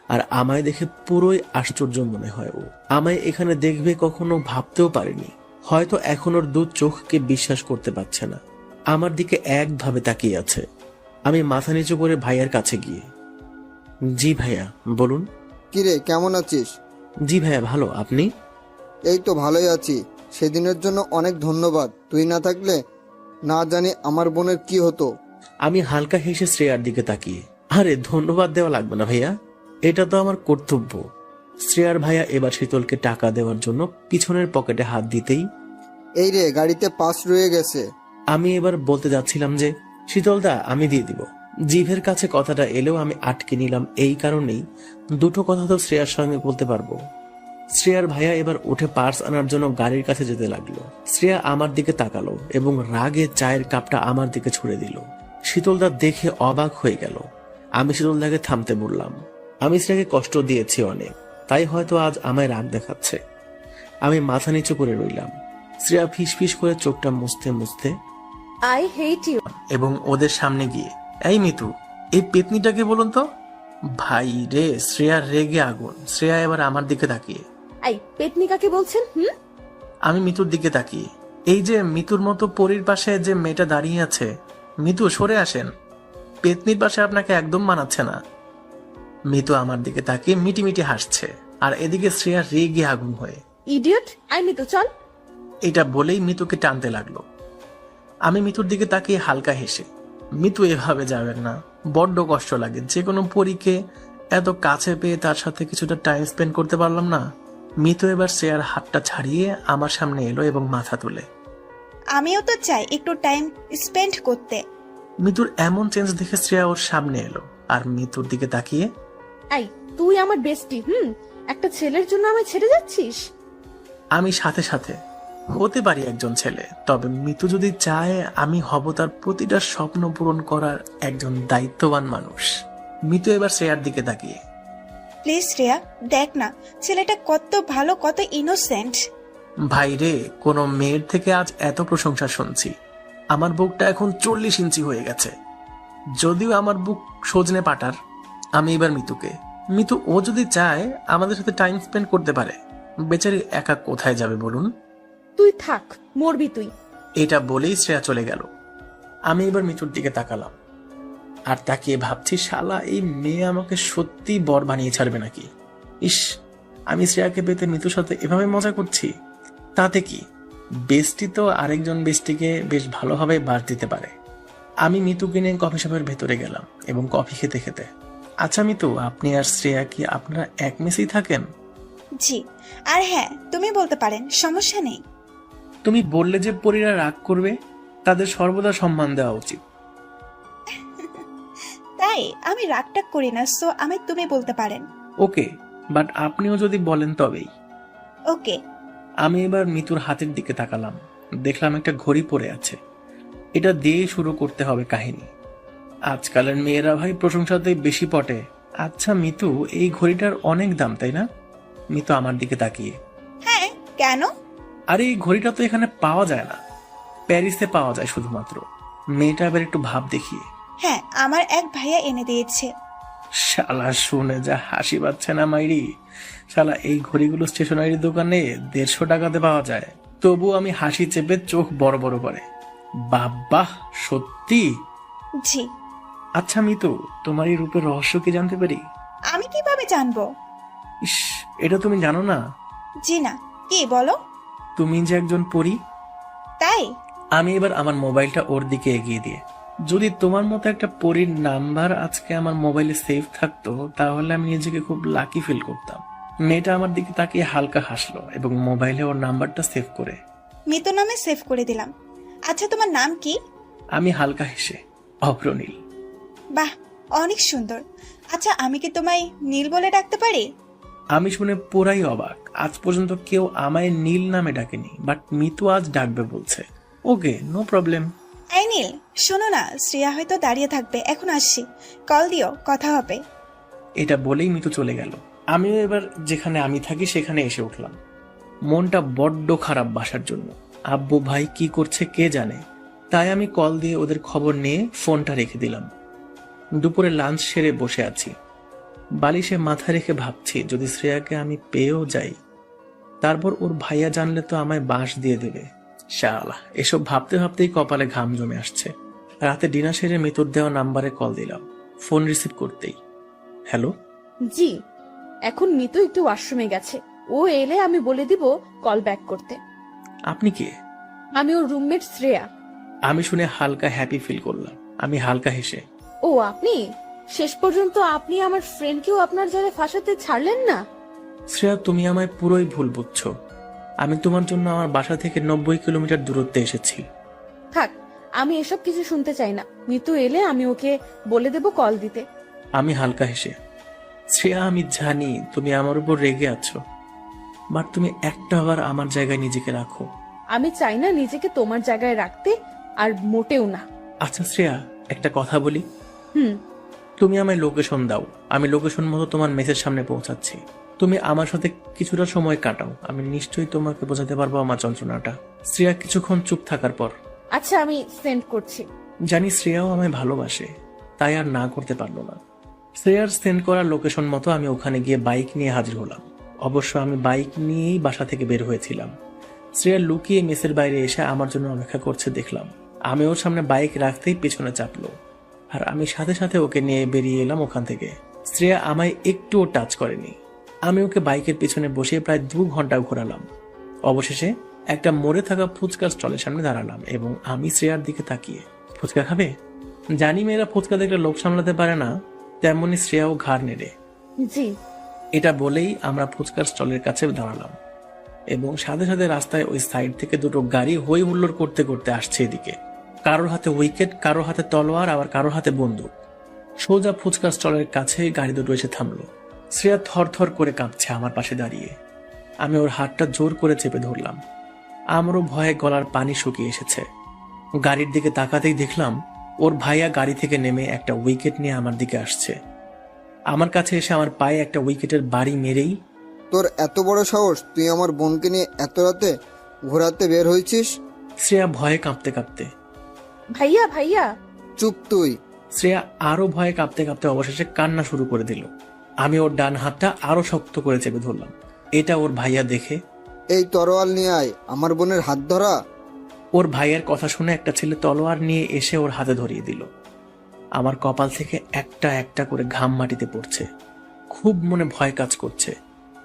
S7: আর আমায় দেখে পুরোই আশ্চর্য মনে হয়। ও আমায় এখানে দেখবে কখনো ভাবতেও পারেনি। হয়তো এখন ওর দু চোখকে বিশ্বাস করতে পারছে না। আমার দিকে একভাবে তাকিয়ে আছে। আমি মাথা নিচু করে ভাইয়ার কাছে গিয়ে, জি ভাইয়া বলুন।
S4: কিরে কেমন আছিস?
S7: জি ভাইয়া ভালো, আপনি?
S4: এই তো ভালোই আছি। সেদিনের জন্য অনেক ধন্যবাদ, তুই না থাকলে না জানি আমার বোনের কি হতো।
S7: আমি হালকা হেসে শ্রেয়ার দিকে তাকিয়ে, আরে ধন্যবাদ দেওয়া লাগবে না ভাইয়া, এটা তো আমার কর্তব্য। শ্রেয়ার ভাইয়া এবার শীতলকে টাকা দেওয়ার জন্য পিছনের পকেটে হাত দিতেই,
S4: এই রে গাড়িতে পাস রয়ে গেছে।
S7: আমি এবার বলতে যাচ্ছিলাম যে শীতলদা আমি দিয়ে দিব। জিভের কাছে কথাটা এলেও আমি আটকে নিলাম এই কারণেই, দুটো কথা তো শ্রেয়ার সঙ্গে বলতে পারবো। শ্রেয়ার ভাইয়া এবার উঠে পার্স আনার জন্য গাড়ির কাছে যেতে লাগলো। শ্রেয়া আমার দিকে তাকালো এবং রাগে চায়ের কাপটা আমার দিকে ছুড়ে দিল। শীতলদা দেখে অবাক হয়ে গেল। আমি শীতলদাকে থামতে বললাম, আমি শ্রেয়াকে কষ্ট দিয়েছি অনেক, তাই হয়তো আজ আমায় রাগ দেখাচ্ছে। আমি মাথা নিচু করে রইলাম। শ্রেয়া ফিস ফিস করে চোখটা মুছতে মুছতে
S8: আই হেট ইউ।
S7: এবং ওদের সামনে গিয়ে, এই মিতু, এই পেতনিটাকে বলুন তো। ভাই রে, শ্রেয়া রেগে আগুন। শ্রেয়া এবার আমার দিকে তাকিয়ে,
S8: এই পেতনি কাকে বলছেন?
S7: আমি মিতুর দিকে তাকিয়ে, এই যে মিতুর মতো পরীর পাশে যে মেয়েটা দাঁড়িয়ে আছে, মিতু সরে আসেন, পেতনির পাশে আপনাকে একদম মানাচ্ছে না। মিতু আমার দিকে তাকিয়ে মিটিমিটি হাসছে, আর এদিকে শ্রেয়া রেগে আগুন হয়ে,
S8: ইডিয়ট, আই মিতু চল।
S7: এটা বলেই মিতুকে টানতে লাগলো। আমি মিতুর দিকে তাকিয়ে হালকা হেসে, মিতু এভাবে যাবেন না, বড্ড কষ্ট লাগে। যে কোনো পরীকে এত কাছে পেয়ে তার সাথে কিছুটা টাইম স্পেন্ড করতে পারলাম না। মিতু এবার শ্রেয়ার হাতটা ছাড়িয়ে আমার সামনে এলো এবং মাথা তুলে,
S10: আমিও তো চাই একটু টাইম স্পেন্ড করতে।
S7: মিতুর এমন চেঞ্জ দেখে শ্রেয়া ওর সামনে এলো আর মিতুর দিকে তাকিয়ে,
S8: এই তুই আমার বেস্টি, একটা ছেলের জন্য আমায় ছেড়ে যাচ্ছিস?
S7: আমি সাথে সাথে, হতে পারি একজন ছেলে, তবে মিতু যদি চায় আমি হব তার প্রতিটা স্বপ্ন পূরণ করার একজন দায়িত্ববান মানুষ। মিতু এবার শ্রেয়ার দিকে তাকিয়ে,
S10: প্লিজ শ্রেয়া, দেখ না ছেলেটা কত ভালো, কত ইনোসেন্ট।
S7: ভাই রে, কোনো মেয়ের থেকে আজ এত প্রশংসা শুনছি। আমার বুকটা এখন 40 ইঞ্চি হয়ে গেছে। যদিও আমার বুক সজনে পাটার। আমি এবার মিতু, ও যদি চায় আমাদের সাথে টাইম স্পেন্ড করতে পারে। বেচারি একা কোথায় যাবে বলুন?
S8: তুই থাক, মরবি তুই।
S7: এটা বলেই শ্রেয়া চলে গেল। আমি এবার মিতুর দিকে তাকালাম আর তাকিয়ে ভাবছি, শালা এই মেয়ে আমাকে সত্যি বর বানিয়ে ছাড়বে নাকি। ইস, আমি শ্রেয়াকে পেতে মিতুর সাথে এভাবে মজা করছি, তাতে কি? বেস্টি তো আরেকজন বেস্টিকে বেশ ভালোভাবে বাস দিতে পারে। আমি মিতুকে নিয়ে কফি শপের ভেতরে গেলাম এবং কফি খেতে খেতে, আচ্ছা মিতু, আপনি আর শ্রেয়া কি আপনারা এক মেসেই থাকেন?
S10: জি, আর হ্যাঁ, তুমি বলতে পারেন, সমস্যা নেই।
S7: তুমি বললে যে পরীরা রাগ করবে, তাদের সর্বদা সম্মান দেওয়া উচিত।
S10: তাই আমি রাগটাগ করি না, সো আমি তুমি বলতে পারেন।
S7: ওকে, বাট আপনিও যদি বলেন তবেই।
S10: ওকে।
S7: আমি এবার মিতুর হাতের দিকে তাকালাম, দেখলাম একটা ঘড়ি পড়ে আছে। এটা দিয়েই শুরু করতে হবে কাহিনী। আজকালের মেয়েরা ভাই প্রশংসাতেই বেশি পটে। আচ্ছা মিতু, এই ঘড়িটার অনেক দাম তাই না? মিতু আমার দিকে তাকিয়ে,
S10: হ্যাঁ, কেন?
S7: আরে এই ঘড়িটা তো এখানে পাওয়া যায় না, প্যারিসে পাওয়া যায় শুধুমাত্র। মেয়েটা এবার একটু ভাব দেখিয়ে,
S10: হ্যাঁ, আমার এক ভাইয়া এনে দিয়েছে।
S7: শালা শুনে যা হাসি পাচ্ছে না মাইরি। শালা এই ঘড়িগুলো স্টেশনারি দোকানে 150 টাকাতে পাওয়া যায়। তবু আমি হাসি চেপে চোখ বড় বড় করে, বাবা সত্যি?
S10: জি।
S7: আচ্ছা মিতু, তোমার এই রূপের রহস্য কি জানতে পারি?
S10: আমি কিভাবে জানবো?
S7: ইস, এটা তুমি জানো না?
S10: জি না, কি বলো?
S7: তুমি যে একজন পরী।
S10: তাই?
S7: আমি এবার আমার মোবাইলটা ওর দিকে এগিয়ে দিয়ে, যদি তোমার মতো একটা পরীর নাম্বার আজকে আমার মোবাইলে সেভ থাকতো তাহলে আমি নিজেকে খুব লাকি ফিল করতাম। মেয়েটা আমার দিকে তাকিয়ে হালকা হাসলো এবং মোবাইলে ওর নাম্বারটা সেভ করে
S10: মিতু নামে সেভ করে দিলাম। আচ্ছা, তোমার নাম কি?
S7: আমি হালকা হেসে, অগ্রনীল।
S10: বাহ, অনেক সুন্দর। আচ্ছা, আমি কি তোমায় নীল বলে ডাকতে পারি?
S7: আমি শুনে পুরাই অবাক। আজ পর্যন্ত কেউ আমায় নীল নামে ডাকেনি, বাট মিতু আজ ডাকবে বলছে। ওকে, নো প্রবলেম।
S10: এই নীল, শোনো না, শ্রেয়া হয়তো দাঁড়িয়ে থাকবে, এখন আসছি, কল দিও, কথা হবে।
S7: এটা বলেই মিতু চলে গেল। আমিও এবার যেখানে আমি থাকি সেখানে এসে উঠলাম। মনটা বড্ড খারাপ বাসার জন্য। আব্বু ভাই কি করছে কে জানে। তাই আমি কল দিয়ে ওদের খবর নিয়ে ফোনটা রেখে দিলাম। দুপুরে লাঞ্চ সেরে বসে আছি, বালিশে মাথা রেখে ভাবছি যদি শ্রেয়াকে আমি পেয়েও যাই, তারপর ওর ভাইয়া জানলে তো আমায় বাঁশ দিয়ে দেবে। শালা, এসব ভাবতে ভাবতেই কপালে ঘাম জমে আসছে। রাতে ডিনার সেরে মিতুর দেওয়া নাম্বারে কল দিলাম। ফোন রিসিভ করতেই, হ্যালো।
S8: জি, এখন মিতু একটু ওয়াশরুমে গেছে, ও এলে আমি বলে দিব কল ব্যাক করতে।
S7: আপনি কে?
S8: আমি ওর রুমমেট শ্রেয়া।
S7: আমি শুনে হালকা হ্যাপি ফিল করলাম। আমি হালকা হেসে,
S8: ও আপনি? শেষ পর্যন্ত আপনি আমার ফ্রেন্ডকেও আপনার জালে ফাঁসাতে ছাড়লেন না।
S7: শ্রেয়া, তুমি আমায় পুরোই ভুল বুঝছো। আমি তোমার জন্য আমার বাসা থেকে 90 কিলোমিটার দূরত্বে এসেছি।
S8: থাক, আমি এসব কিছু শুনতে চাই না। মিতু এলে আমি ওকে বলে দেব কল দিতে।
S7: আমি হালকা হেসে, শ্রেয়া আমি জানি তুমি আমার উপর রেগে আছো, বাট তুমি একটা বার আমার জায়গায় নিজেকে রাখো।
S8: আমি চাই না নিজেকে তোমার জায়গায় রাখতে, আর মোটেও না।
S7: আচ্ছা শ্রেয়া, একটা কথা বলি।
S8: হুম।
S7: তুমি আমায় লোকেশন দাও, আমি লোকেশন মতো তোমার মেসের সামনে পৌঁছাচ্ছি। তুমি আমার সাথে কিছুটা সময় কাটাও, আমি নিশ্চয়ই তোমাকে বোঝাতে পারবো আমার যন্ত্রণাটা। শ্রেয়া কিছুক্ষণ চুপ থাকার পর,
S8: আচ্ছা, আমি সেন্ড করছি।
S7: জানি শ্রেয়াও আমায় ভালোবাসে, তাই আর না করতে পারলো না। শ্রেয়ার সেন্ড করা লোকেশন মতো আমি ওখানে গিয়ে বাইক নিয়ে হাজির হলাম। অবশ্য আমি বাইক নিয়েই বাসা থেকে বের হয়েছিলাম। শ্রেয়া লুকিয়ে মেসের বাইরে এসে আমার জন্য অপেক্ষা করছে দেখলাম। আমি ওর সামনে বাইক রাখতেই পেছনে চাপলো, আর আমি সাথে সাথে ওকে নিয়ে বেরিয়ে এলাম ওখান থেকে। শ্রেয়া আমায় একটুও টাচ করেনি। আমি ওকে বাইকের পিছনে বসে প্রায় 2 ঘন্টা ঘোরালাম। অবশেষে একটা মরে থাকা ফুচকার স্টলের সামনে দাঁড়ালাম এবং আমি শ্রেয়ার দিকে তাকিয়ে, ফুচকা খাবে? জানি মেয়েরা ফুচকা দেখলে লোক সামলাতে পারে না, তেমনি শ্রেয়াও ঘাড় নেড়ে
S8: জি।
S7: এটা বলেই আমরা ফুচকার স্টলের কাছে দাঁড়ালাম এবং সাথে সাথে রাস্তায় ওই সাইড থেকে দুটো গাড়ি হই হুল্লোড় করতে করতে আসছে এদিকে। কারোর হাতে উইকেট, কারোর হাতে তলোয়ার, আবার কারোর হাতে বন্দুক। সোজা ফুচকার স্টলের কাছে গাড়ি দুটো এসে থামলো। শ্রেয়া থরথর করে কাঁপছে আমার পাশে দাঁড়িয়ে। আমি ওর হাতটা জোর করে চেপে ধরলাম। আমারও ভয়ে গলার পানি শুকিয়ে এসেছে। গাড়ির দিকে তাকাতেই দেখলাম ওর ভাইয়া গাড়ি থেকে নেমে একটা উইকেট নিয়ে আমার দিকে আসছে। আমার কাছে এসে আমার পায়ে একটা উইকেটের বাড়ি মেরেই,
S4: তোর এত বড় সাহস, তুই আমার বোনকে নিয়ে এত রাতে ঘোরাতে বের হয়েছিস?
S7: শ্রেয়া ভয়ে কাঁপতে কাঁপতে,
S8: ভাইয়া ভাইয়া।
S4: চুপ তুই।
S7: শ্রেয়া আরো ভয়ে কাঁপতে কাঁপতে অবশেষে কান্না শুরু করে দিল। আমি ওর ডান হাতটা আরো শক্ত করে চেপে ধরলাম। এটা ওর ভাইয়া দেখে,
S4: এই তরোয়াল নিয়ে আয়, আমার বোনের হাত ধরা।
S7: ওর ভাইয়ের কথা শুনে একটা ছেলে তলোয়ার নিয়ে এসে ওর হাতে ধরিয়ে দিল। আমার কপাল থেকে একটা একটা করে ঘাম মাটিতে পড়ছে। খুব মনে ভয় কাজ করছে।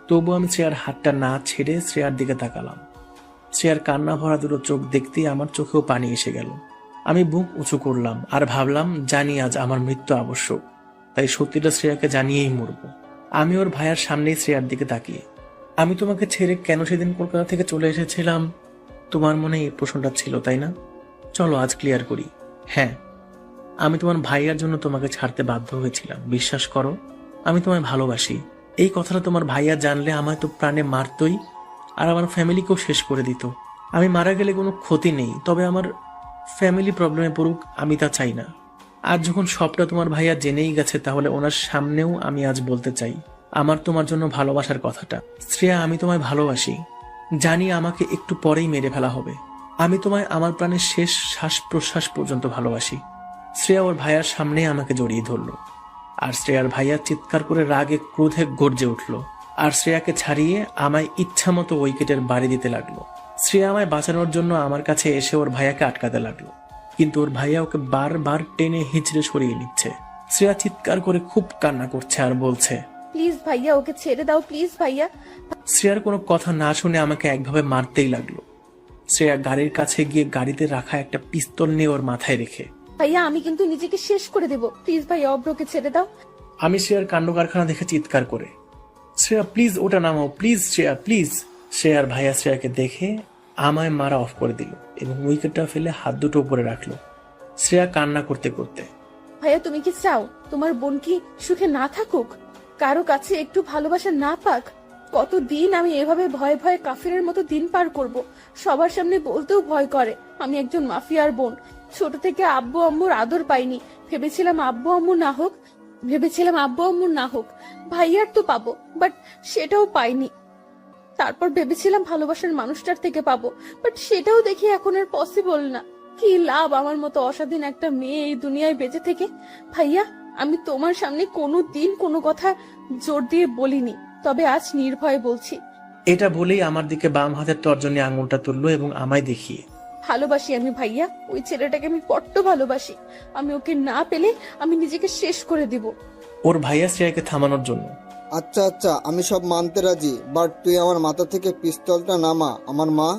S7: তবু আমি শ্রেয়ার হাতটা না ছেড়ে শ্রেয়ার দিকে তাকালাম। শ্রেয়ার কান্না ভরা দুটো চোখ দেখতেই আমার চোখেও পানি এসে গেল। আমি বুক উঁচু করলাম আর ভাবলাম, জানি আজ আমার মৃত্যু আবশ্যক, তাই সত্যিটা শ্রেয়াকে জানিয়েই মরব। আমি ওর ভাইয়ার সামনেই শ্রেয়ার দিকে তাকিয়ে, আমি তোমাকে ছেড়ে কেন সেদিন কলকাতা থেকে চলে এসেছিলাম, তোমার মনে এই প্রশ্নটা ছিল তাই না? চলো আজ ক্লিয়ার করি। হ্যাঁ, আমি তোমার ভাইয়ার জন্য তোমাকে ছাড়তে বাধ্য হয়েছিলাম। বিশ্বাস করো, আমি তোমায় ভালোবাসি। এই কথাটা তোমার ভাইয়া জানলে আমায় তো প্রাণে মারতই, আর আমার ফ্যামিলিকেও শেষ করে দিত। আমি মারা গেলে কোনো ক্ষতি নেই, তবে আমার ফ্যামিলি প্রবলেমে পড়ুক আমি তা চাই না। আজ যখন সবটা তোমার ভাইয়া জেনেই গেছে, তাহলে ওনার সামনেও আমি আজ বলতে চাই আমার তোমার জন্য ভালোবাসার কথাটা। শ্রেয়া, আমি তোমায় ভালোবাসি। জানি আমাকে একটু পরেই মেরে ফেলা হবে। আমি তোমায় আমার প্রাণের শেষ শ্বাস প্রশ্বাস পর্যন্ত ভালোবাসি। শ্রেয়া ওর ভাইয়ার সামনে আমাকে জড়িয়ে ধরল, আর শ্রেয়ার ভাইয়া চিৎকার করে রাগে ক্রোধে গর্জে উঠল, আর শ্রেয়াকে ছাড়িয়ে আমায় ইচ্ছা মতো উইকেটের বাড়ি দিতে লাগলো। শ্রেয়া আমায় বাঁচানোর জন্য আমার কাছে এসে ওর ভাইয়াকে আটকাতে লাগলো, কিন্তু ওর ভাইয়া ওকে বারবার টেনে হিঁচড়ে সরিয়ে নিচ্ছে। শ্রেয়া চিৎকার করে খুব কান্না করছে আর বলছে,
S8: প্লিজ ভাইয়া, ওকে ছেড়ে দাও প্লিজ ভাইয়া।
S7: শ্রেয়ার কোনো কথা না শুনে আমাকে একভাবে মারতেই লাগলো। শ্রেয়া গাড়ির কাছে গিয়ে গাড়িতে রাখা একটা পিস্তল নিয়ে ওর মাথায় রেখে,
S8: ভাইয়া আমি কিন্তু নিজেকে শেষ করে দেব, প্লিজ ভাইয়া অব্রকে ছেড়ে দাও।
S7: আমি শ্রেয়ার কাণ্ড কারখানা দেখে চিৎকার করে, শ্রেয়া প্লিজ ওটা নামাও, প্লিজ শ্রেয়া প্লিজ। শ্রেয়ার ভাইয়া শ্রেয়াকে দেখে আমায় মারা অফ করে দিল এবং উইকেটটা ফেলে হাত দুটো উপরে রাখলো। শ্রেয়া কান্না করতে করতে,
S8: ভাইয়া তুমি কি চাও তোমার বোন কি সুখে না থাকুক, কারো কাছে একটু ভালোবাসা না পাক? কতদিন আমি এভাবে ভয়ে ভয়ে কাফিরের মতো দিন পার করব? সবার সামনে বলতেও ভয় করে আমি একজন মাফিয়ার বোন। ছোট থেকে আব্বু আম্মুর আদর পাইনি, ভেবেছিলাম আব্বু আম্মুর না হোক ভাইয়ার তো পাবো, বাট সেটাও পাইনি। তারপর ভেবেছিলাম ভালোবাসার মানুষটার থেকে পাবো, বাট সেটাও দেখি এখন আর পসিবল না। কি লাভ আমার মতো অস্বাধীন একটা মেয়ে এই দুনিয়ায় বেঁচে থেকে? ভাইয়া আমি তোমার সামনে কোনো দিন কোনো কথা জোর দিয়ে বলিনি, তবে আজ নির্ভয়ে বলছি।
S7: এটা বলেই আমার দিকে বাম হাতের তর্জনী আঙুলটা তুললো এবং আমায় দেখিয়ে,
S8: ভালোবাসি আমি ভাইয়া, ওই ছেলেটাকে আমি বড্ড ভালোবাসি। আমি ওকে না পেলে আমি নিজেকে শেষ করে দিব।
S7: ওর ভাইয়া শ্রেয়াকে থামানোর জন্য,
S4: আচ্ছা আচ্ছা আমি সব মানতে রাজি, বাট তুই আমার মাথা থেকে পিস্তলটা নামা। আমার মা,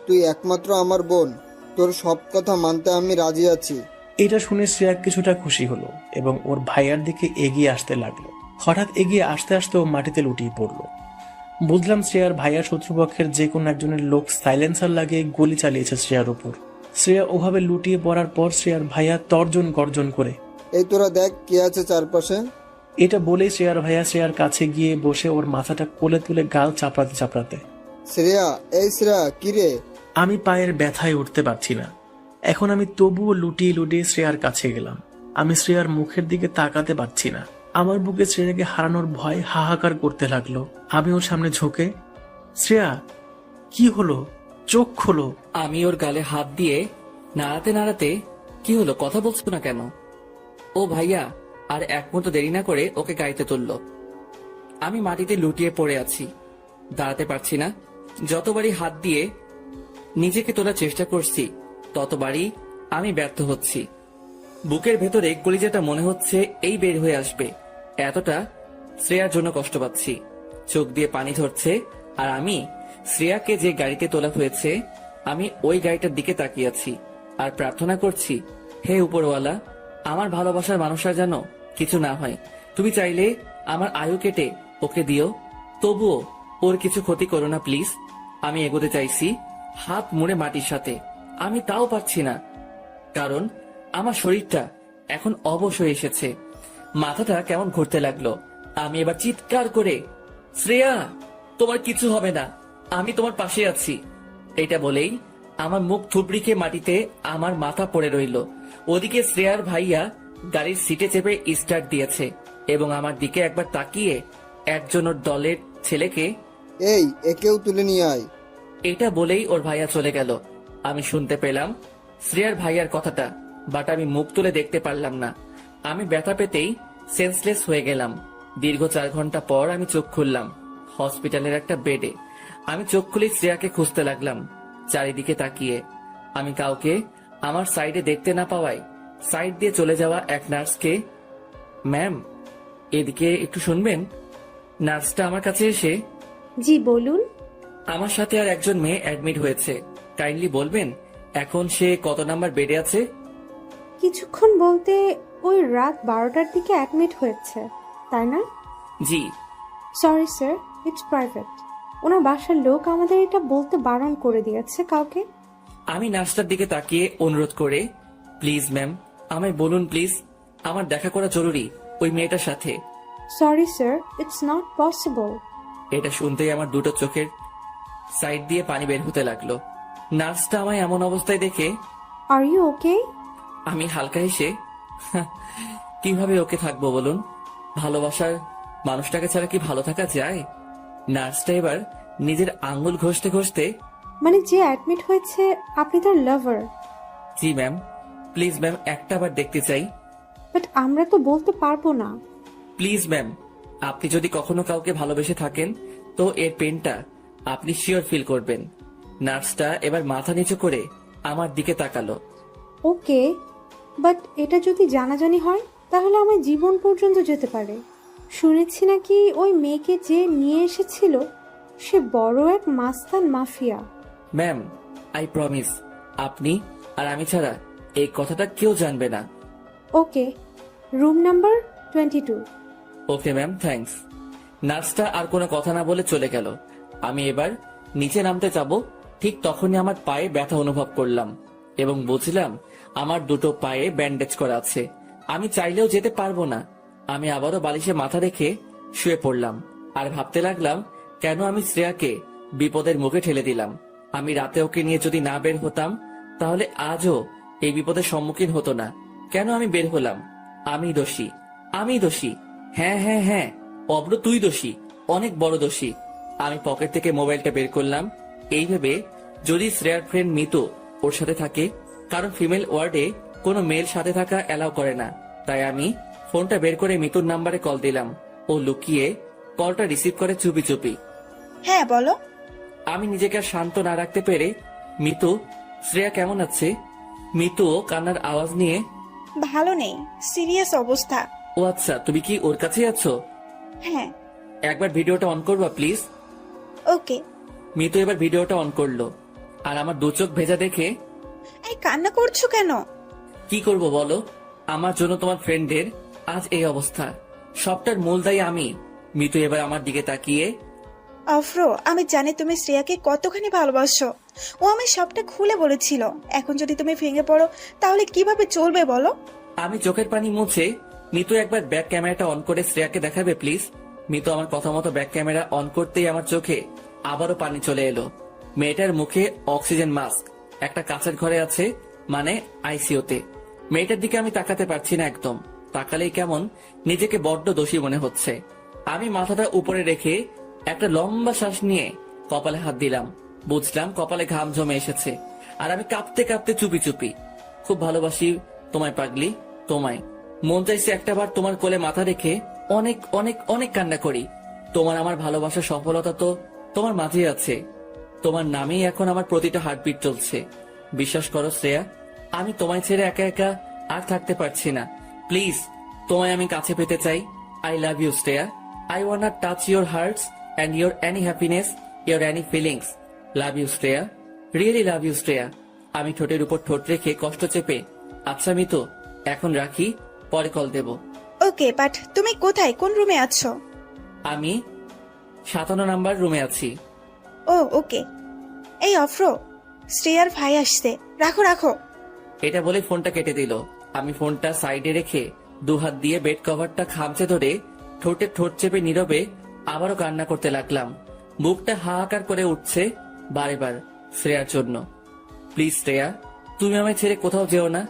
S4: তুই একমাত্র আমার বোন, তোর সব কথা মানতে আমি রাজি আছি।
S7: এটা শুনে শ্রেয়া কিছুটা খুশি হলো এবং ওর ভাইয়ার দিকে এগিয়ে আসতে লাগলো। হঠাৎ এগিয়ে আসতে আসতে ও মাটিতে লুটিয়ে পড়লো। বুঝলাম শ্রেয়ার ভাইয়া শত্রুপক্ষের যে কোনো একজনের লোক সাইলেন্সার লাগিয়ে গুলি চালিয়েছে শ্রেয়ার উপর। শ্রেয়া ওভাবে লুটিয়ে পড়ার পর শ্রেয়ার ভাইয়া তর্জন গর্জন করে,
S4: এই তোরা দেখ কি আছে চারপাশে।
S7: এটা বলেই শ্রেয়ার ভাইয়া শ্রেয়ার কাছে গিয়ে বসে ওর মাথাটা কোলে তুলে গাল চাপড়াতে চাপড়াতে,
S4: শ্রেয়া, এই শ্রেয়া কি রে?
S7: আমি পায়ের ব্যথায় উঠতে পারছি না। এখন আমি তবুও লুটিয়ে লুটিয়ে শ্রেয়ার কাছে গেলাম। আমি শ্রেয়ার মুখের দিকে তাকাতে পারছি না। আমার বুকে শ্রেয়াকে হারানোর ভয় হাহাকার করতে লাগলো। আমি ওর সামনে ঝুঁকে, শ্রেয়া কি হলো, চোখ খোলো।
S2: আমি ওর গালে হাত দিয়ে নাড়াতে নাড়াতে, কি হলো, কথা বলছো না কেন? ও ভাইয়া আর এক মুহূর্ত দেরি না করে ওকে গাড়িতে তুললো। আমি মাটিতে লুটিয়ে পড়ে আছি, দাঁড়াতে পারছি না। যতবারই হাত দিয়ে নিজেকে তোলার চেষ্টা করছি ততবারই আমি ব্যর্থ হচ্ছি। বুকের ভেতরে কলিজাটা মনে হচ্ছে এই বের হয়ে আসবে, এতটা শ্রেয়ার জন্য কষ্ট পাচ্ছি। চোখ দিয়ে পানি ধরছে আর আমি শ্রেয়াকে যে গাড়িতে তোলা হয়েছে আমি ওই গাড়িটার দিকে তাকিয়ে আছি আর প্রার্থনা করছি, হে উপরওয়ালা, আমার ভালোবাসার মানুষরা যেন কিছু না হয়। তুমি চাইলে আমার আয়ু কেটে ওকে দিও, তবুও ওর কিছু ক্ষতি করো না প্লিজ। আমি এগোতে চাইছি হাত মুড়ে মাটির সাথে, আমি তাও পারছি না, কারণ আমার শরীরটা এখন অবশ হয়ে এসেছে। মাথাটা কেমন ঘুরতে লাগলো। আমি এবার চিৎকার করে, শ্রেয়া তোমার কিছু হবে না, আমি তোমার পাশে আছি। এটা বলেই আমার মুখ থুবড়িকে মাটিতে আমার মাথা পড়ে রইল। ওদিকে শ্রেয়ার ভাইয়া গাড়ির সিটে চেপে স্টার্ট দিয়েছে এবং আমার দিকে একবার তাকিয়ে একজন ওর দলের ছেলেকে,
S4: এই একেও তুলে নিয়ে আয়।
S2: এটা বলেই ওর ভাইয়া চলে গেল। আমি শুনতে পেলাম শ্রেয়ার ভাইয়ার কথাটা, বাট আমি মুখ তুলে দেখতে পারলাম না। আমি ব্যথা পেতেই সেন্সলেস হয়ে গেলাম। দীর্ঘ 4 ঘন্টা পর আমি চোখ খুললাম হসপিটালের একটা বেডে। আমি চোখ খুলে শ্রেয়াকে খুঁজতে লাগলাম চারিদিকে তাকিয়ে। আমি কাউকে আমার সাইডে দেখতে না পাওয়ায় সাইড দিয়ে চলে যাওয়া এক নার্সকে, ম্যাম এদিকে একটু শুনবেন। নার্সটা আমার কাছে এসে,
S6: জি বলুন।
S2: আমার সাথে আর একজন মেয়ে অ্যাডমিট হয়েছে, কাইন্ডলি বলবেন এখন সে কত নাম্বার বেডে আছে?
S6: কিছুক্ষণ বলতে ওই রাত 12টার দিকে অ্যাডমিট হয়েছে, তাই না?
S2: জি।
S6: Sorry sir, it's private. ওনার বাসার লোক আমাদের এটা বলতে বারণ করে দিয়েছে কাউকে।
S2: আমি নার্সটার দিকে তাকিয়ে অনুরোধ করে, প্লিজ ম্যাম, আমায় বলুন প্লিজ, আমার দেখা করা জরুরি ওই মেয়েটার সাথে।
S6: Sorry sir, it's not possible.
S2: এটা শুনতেই আমার দুটো চোখের সাইড দিয়ে পানি বের হতে লাগলো। নার্সটা আমায় এমন অবস্থায় দেখে
S6: আর ইউ ওকে?
S2: আমি হালকা হেসে, কিভাবে ওকে থাকবো বলুন? ভালোবাসার মানুষটাকে ছাড়া কি ভালো থাকা যায়? নার্সটা এবার নিজের আঙ্গুল ঘষতে ঘষতে,
S6: মানে যে অ্যাডমিট হয়েছে আপনি তার লাভার?
S2: জি ম্যাম, প্লিজ ম্যাম, একটা বার দেখতে চাই।
S6: বাট আমরা তো বলতে পারবো না।
S2: প্লিজ ম্যাম, আপনি যদি কখনো কাউকে ভালোবেসে থাকেন তো এর পেনটা আপনি শিওর ফিল করবেন। নার্সটা এবার মাথা নিচু করে আমার দিকে তাকালো।
S6: ওকে, বাট এটা যদি জানাজানি হয় তাহলে আমার জীবন পর্যন্ত যেতে পারে। শুনেছি নাকি ওই মেয়েকে যে নিয়ে এসেছিল সে বড় এক মাস্তান মাফিয়া।
S2: ম্যাম, আই প্রমিস, আপনি আর আমি ছাড়া এই কথাটা কেউ জানবে না।
S6: Okay, room number 22।
S2: Okay ma'am, thanks. নার্সটা আর কোনো কথা না বলে চলে গেল। আমি এবার নিচে নামতে যাব, ঠিক তখনই আমার পায়ে ব্যথা অনুভব করলাম এবং বুঝলাম আমার দুটো পায়ে ব্যান্ডেজ করা আছে। আমি চাইলেও যেতে পারবো না। আমি আবারও বালিশে মাথা রেখে শুয়ে পড়লাম আর ভাবতে লাগলাম, কেন আমি শ্রেয়াকে বিপদের মুখে ঠেলে দিলাম। আমি রাতে ওকে নিয়ে যদি না বের হতাম তাহলে আজও এই বিপদের সম্মুখীন হতো না। কেন আমি বের হলাম? আমি দোষী, আমি দোষী। হ্যাঁ হ্যাঁ হ্যাঁ, অব্র তুই দোষী, অনেক বড় দোষী। আমি পকেট থেকে মোবাইলটা বের করলাম এই ভেবে যদি শ্রেয়ার ফ্রেন্ড মিতু ওর সাথে থাকে, কারণ ফিমেল ওয়ার্ডে কোনো মেল সাথে থাকা অ্যালাউ করে না। তাই আমি ফোনটা বের করে মিতুর নাম্বারে কল দিলাম। ও লুকিয়ে কলটা রিসিভ করে চুপি চুপি।
S10: হ্যাঁ বলো।
S2: আমি নিজেকে আর শান্ত না রাখতে পেরে, মিতু, শ্রেয়া কেমন আছে? মিতুও কান্নার আওয়াজ নিয়ে,
S10: ভালো নেই, সিরিয়াস অবস্থা।
S2: ও আচ্ছা, তুমি কি ওর কাছেই আছো?
S10: হ্যাঁ।
S2: একবার ভিডিওটা অন করবা প্লিজ।
S10: ওকে।
S2: মিতু এবার ভিডিওটা অন করলো আর আমার দু চোখ ভেজা দেখে,
S10: এই কান্না করছো কেন?
S2: কি করব বলো? আমার জন্য তোমার ফ্রেন্ডের আজ এই অবস্থা, সবটার মূল দায়ী আমি। মিতু এবার আমার দিকে তাকিয়ে,
S10: অফরো, আমি জানি তুমি শ্রেয়াকে কতখানি ভালোবাসো। ও আমি সবটা খুলে বলেছিল। এখন যদি তুমি ভেঙে পড়ো তাহলে কিভাবে চলবে বলো?
S2: আমি চোখের পানি মুছে, মিতু একবার ব্যাক ক্যামেরাটা অন করে শ্রেয়াকে দেখাবে প্লিজ। মিতু আমার কথা মতো ব্যাক ক্যামেরা অন করতেই আমার চোখে আবারও পানি চলে এলো। মেয়েটার মুখে অক্সিজেন মাস্ক, একটা কাঁচের ঘরে আছে, মানে আইসিইউতে। মেয়েটার দিকে আমি তাকাতে পারছি না একদম। তাকালেই কেমন নিজেকে বড্ড দোষী মনে হচ্ছে। আমি মাথাটা উপরে রেখে একটা লম্বা শ্বাস নিয়ে কপালে হাত দিলাম। বুঝলাম কপালে ঘাম জমে এসেছে আর আমি কাঁপতে কাঁপতে চুপি চুপি, খুব ভালোবাসি তোমায় পাগলি, তোমায়। মন চাইছে একটা বার তোমার কোলে মাথা রেখে অনেক অনেক অনেক কান্না করি। তোমার আমার ভালোবাসার সফলতা তো তোমার মাঝে আছে। তোমার নামেই এখন আমার প্রতিটা হার্টবিট চলছে। বিশ্বাস করো শ্রেয়া, আমি তোমায় ছেড়ে একা একা আর থাকতে পারছি না। প্লিজ, তোমায় আমি কাছে পেতে চাই। I love you Shreya. I want touch your hearts and your any happiness, your any feelings. Love you Shreya, really love you Shreya. আমি ঠোঁটের উপর ঠোঁট রেখে কষ্ট চেপে, আচ্ছা মিতু, এখন রাখি, পরে কল দেব।
S10: ওকে, বাট তুমি কোথায়, কোন রুমে আছো?
S2: আমি 57 নাম্বার রুমে আছি।
S10: ও ওকে। এই অফরো, শ্রেয়ার ভাই আসছে, রাখো রাখো।
S2: এটা বলে ফোনটা কেটে দিল। আমি ফোনটা সাইডে রেখে দুহাত দিয়ে বেড কভারটা খামচে ধরে ঠোঁটে ঠোঁট চেপে নীরবে আবারও কান্না করতে লাগলাম। বুকটা হাহাকার করে উঠছে বারে বার শ্রেয়ার জন্য। প্লিজ শ্রেয়া, তুমি আমায় ছেড়ে কোথাও যেও না।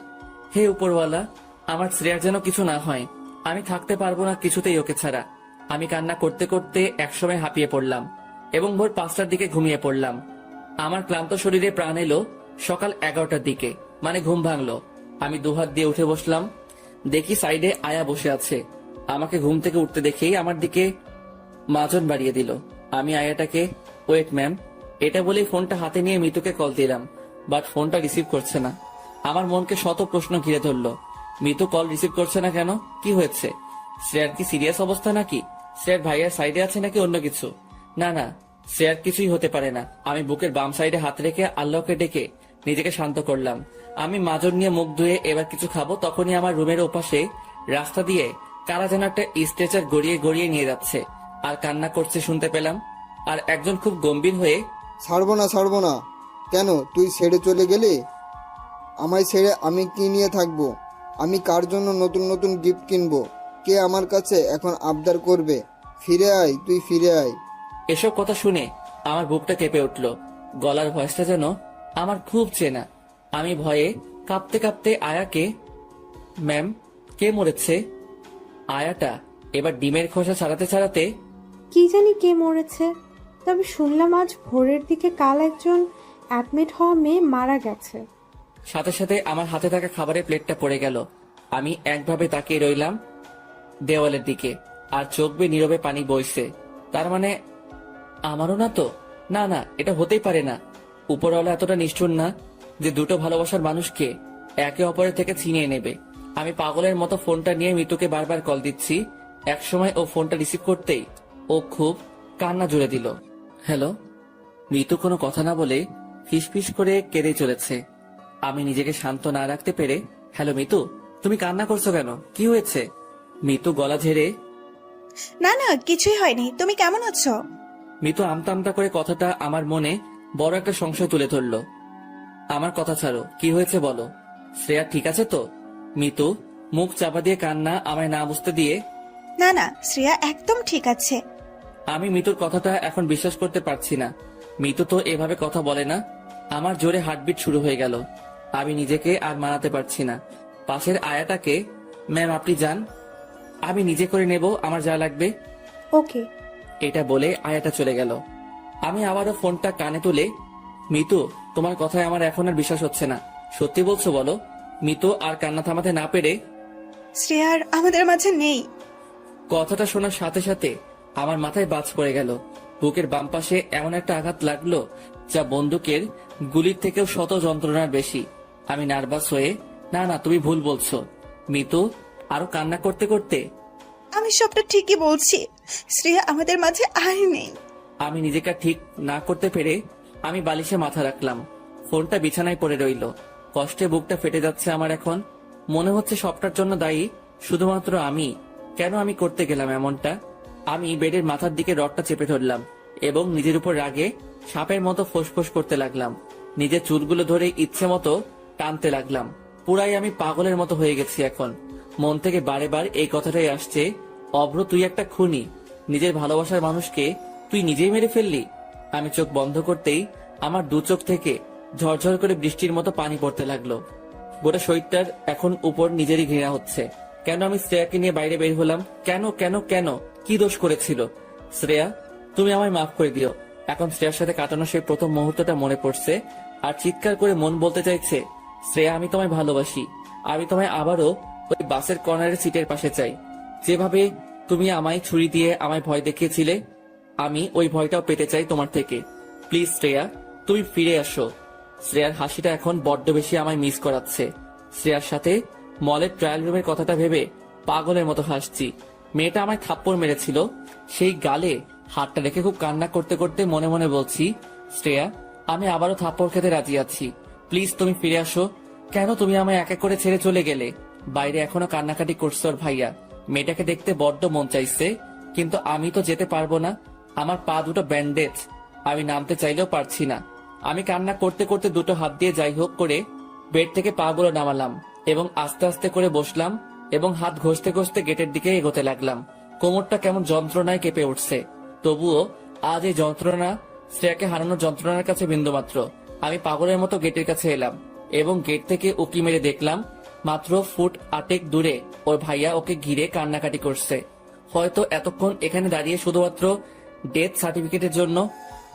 S2: হে উপরওয়ালা, আমার শ্রেয়ার যেন কিছু না হয়। আমি থাকতে পারবো না কিছুতেই ওকে ছাড়া। আমি কান্না করতে করতে একসময় হাঁপিয়ে পড়লাম এবং ভোর 5টার দিকে ঘুমিয়ে পড়লাম। আমার ক্লান্ত শরীরে প্রাণ এলো সকাল 11টার দিকে, মানে ঘুম ভাঙলো। আমি দুহাত দিয়ে উঠে বসলাম, দেখি সাইডে আয়া বসে আছে। আমাকে ঘুম থেকে উঠতে দেখেই আমার দিকে মাজন বাড়িয়ে দিল। আমি আয়াটাকে, ওয়েট ম্যাম, এটা বলেই ফোনটা হাতে নিয়ে মিতুকে কল দিলাম, বাট ফোনটা রিসিভ করছে না। আমার মনকে শত প্রশ্ন ঘিরে ধরলো। মিতু কল রিসিভ করছে না কেন? কি হয়েছে? শ্রেয়ার কি সিরিয়াস অবস্থা নাকি? শ্রেয়ার ভাইয়ার সাইডে আছে নাকি অন্য কিছু? না না, শ্রেয়ার কিছুই হতে পারে না। আমি বুকের বাম সাইডে হাত রেখে আল্লাহকে ডেকে নিজেকে শান্ত করলাম। আমি মাজন নিয়ে মুখ ধুয়ে এবার কিছু খাবো, তখনই আমার রুমের ওপাশে রাস্তা দিয়ে কারা যেন একটা স্ট্রেচার গড়িয়ে গড়িয়ে নিয়ে যাচ্ছে আর কান্না করছে শুনতে পেলাম। আর একজন খুব গম্ভীর হয়ে,
S4: ছাড়বো না ছাড়বো না। কেন তুই ছেড়ে চলে গেলি? আমায় ছেড়ে আমি কি নিয়ে থাকবো? আমি কার জন্য নতুন নতুন গিফট কিনবো? কে আমার কাছে এখন আবদার করবে? ফিরে আয়, তুই ফিরে আয়।
S2: এসব কথা শুনে আমার বুকটা কেঁপে উঠল। গলার ভয়েসটা যেন আমার খুব চেনা। আমি ভয়ে কাঁপতে কাঁপতে আয়াকে, ম্যাম, কে মরেছে? আয়াটা এবার ডিমের খোসা ছাড়াতে ছাড়াতে,
S6: কি জানি কে মরেছে, তবে শুনলাম আজ ভোরের দিকে কাল একজন অ্যাডমিট হওয়া মেয়ে মারা গেছে।
S2: সাথে সাথে আমার হাতে থাকা খাবারের প্লেটটা পড়ে গেল। আমি একভাবে তাকিয়ে রইলাম দেওয়ালের দিকে, আর চোখ বেয়ে নীরবে পানি বইছে। তার মানে আমারও না তো? না না, এটা হতেই পারে না। উপরওয়ালা এতটা নিষ্ঠুর না যে দুটো ভালোবাসার মানুষকে একে অপরের থেকে ছিনিয়ে নেবে। আমি পাগলের মতো ফোনটা নিয়ে মিতুকে বারবার কল দিচ্ছি। একসময় ও ফোনটা রিসিভ করতেই ও খুব কান্না জুড়ে দিল। হ্যালো। মিতু কোনো কথা না বলে ফিসফিস করে কেঁদে চলেছে। আমি নিজেকে শান্ত না রাখতে পেরে, হ্যালো মিতু, তুমি কান্না করছো কেন? কি হয়েছে? মিতু গলা ঝেড়ে,
S10: না না, কিছুই হয়নি। তুমি কেমন আছো?
S2: মিতু আমতা আমতা করে কথাটা আমার মনে বড় একটা সংশয় তুলে ধরলো। আমার কথা ছাড়ো, কি হয়েছে বলো। শ্রেয়া ঠিক আছে তো? মিতু মুখ চাপা দিয়ে কান্না আমায় না বুঝতে দিয়ে,
S10: না না, শ্রেয়া একদম ঠিক আছে।
S2: আমি মিতুর কথাটা এখন বিশ্বাস করতে পারছি না। মিতু তো এভাবে কথা বলে না। আমার জোরে হার্টবিট শুরু হয়ে গেল। আমি নিজেকে আর মানাতে পারছি না। পাশের আয়াটাকে, ম্যাম আপনি যান, আমি নিজে করে নেব আমার যা লাগবে।
S6: ওকে।
S2: এটা বলে আয়াটা চলে গেল। আমি আবারও ফোনটা কানে তুলে, মিতু, তোমার কথায় আমার এখন আর বিশ্বাস হচ্ছে না। সত্যি বলছো বলো? মিতু আর কান্না থামাতে না পেরে,
S10: শ্রেয়ার আমাদের মাঝে নেই।
S2: কথাটা শোনার সাথে সাথে আমার মাথায় বাজ পড়ে গেল। বুকের বাম পাশে এমন একটা আঘাত লাগলো যা বন্দুকের গুলির থেকেও শত যন্ত্রণার বেশি। আমি নার্ভাস হয়ে, না না, তুমি ভুল বলছো। মিতু আরো কান্না করতে করতে,
S10: আমি সবটা ঠিকই বলছি। শ্রেয়া আমাদের মাঝে আর নেই।
S2: আমি নিজেকে ঠিক না করতে পেরে আমি বালিশে মাথা রাখলাম। ফোনটা বিছানায় পড়ে রইল। কষ্টে বুকটা ফেটে যাচ্ছে আমার এখন। মনে হচ্ছে সবটার জন্য দায়ী শুধুমাত্র আমি। কেন আমি করতে গেলাম এমনটা? আমি বেডের মাথার দিকে রডটা চেপে ধরলাম এবং নিজের উপর রাগে সাপের মতো ফোঁসফোঁস করতে লাগলাম। নিজের চুলগুলো ধরে ইচ্ছে মতো টানতে লাগলাম। পুরাই আমি পাগলের মতো হয়ে গেছি এখন। মন থেকে বারে বার এই কথাটাই আসছে, অভ্র তুই একটা খুনি। নিজের ভালোবাসার মানুষকে তুই নিজেই মেরে ফেললি। আমি চোখ বন্ধ করতেই আমার দু চোখ থেকে ঝরঝর করে বৃষ্টির মতো পানি পড়তে লাগলো। গোটা শরীরটার এখন উপর নিজেরই ঘৃণা হচ্ছে। কেন আমি শ্রেয়াকে নিয়ে বাইরে বের হলাম? কেন কেন কেন? কি দোষ করেছিল? শ্রেয়া, তুমি আমায় মাফ করে দিও। এখন শ্রেয়ার সাথে কাটানো সেই প্রথম মুহূর্তটা মনে পড়ছে আর চিৎকার করে মন বলতে চাইছে, শ্রেয়া আমি তোমায় ভালোবাসি। আমি তোমায় আবারও ওই বাসের কর্নারের সিটের পাশে চাই। যেভাবে তুমি আমায় ছুরি দিয়ে আমায় ভয় দেখিয়েছিলে, আমি ওই ভয়টাও পেতে চাই তোমার থেকে। প্লিজ শ্রেয়া, তুমি ফিরে আসো। শ্রেয়ার হাসিটা এখন বড্ড বেশি আমায় মিস করাচ্ছে। শ্রেয়ার সাথে মলের ট্রায়াল রুমের কথাটা ভেবে পাগলের মতো হাসছি। মেয়েটা আমায় থাপ্পড় মেরেছিল, সেই গালে হাতটা রেখে খুব কান্না করতে করতে মনে মনে বলছি, শ্রেয়া আমি আবারও থাপ্পড় খেতে রাজি আছি। প্লিজ তুমি ফিরে আসো। কেন তুমি আমায় এক এক করে ছেড়ে চলে গেলে? বাইরে এখনো কান্নাকাটি করছে ওর ভাইয়া। মেয়েটাকে দেখতে বড্ড মন চাইছে, কিন্তু আমি তো যেতে পারবো না। আমার পা দুটো ব্যান্ডেজ, আমি নামতে চাইলেও পারছি না। আমি কান্না করতে করতে দুটো হাত দিয়ে যাই হোক করে বেড থেকে পা গুলো নামালাম এবং আস্তে আস্তে করে বসলাম এবং হাত ঘষতে ঘষতে গেটের দিকে এগোতে লাগলাম। কোমরটা কেমন যন্ত্রণায় কেঁপে উঠছে, তবুও আজ এই যন্ত্রণা শ্রেয়াকে হারানোর যন্ত্রণার কাছে বিন্দুমাত্র। আমি পাগলের মতো গেটের কাছে এলাম এবং গেট থেকে উকি মেরে দেখলাম মাত্র ফুট 8 দূরে ওর ভাইয়া ওকে ঘিরে কান্নাকাটি করছে। হয়তো এতক্ষণ এখানে দাঁড়িয়ে শুধুমাত্র ডেথ সার্টিফিকেটের জন্য।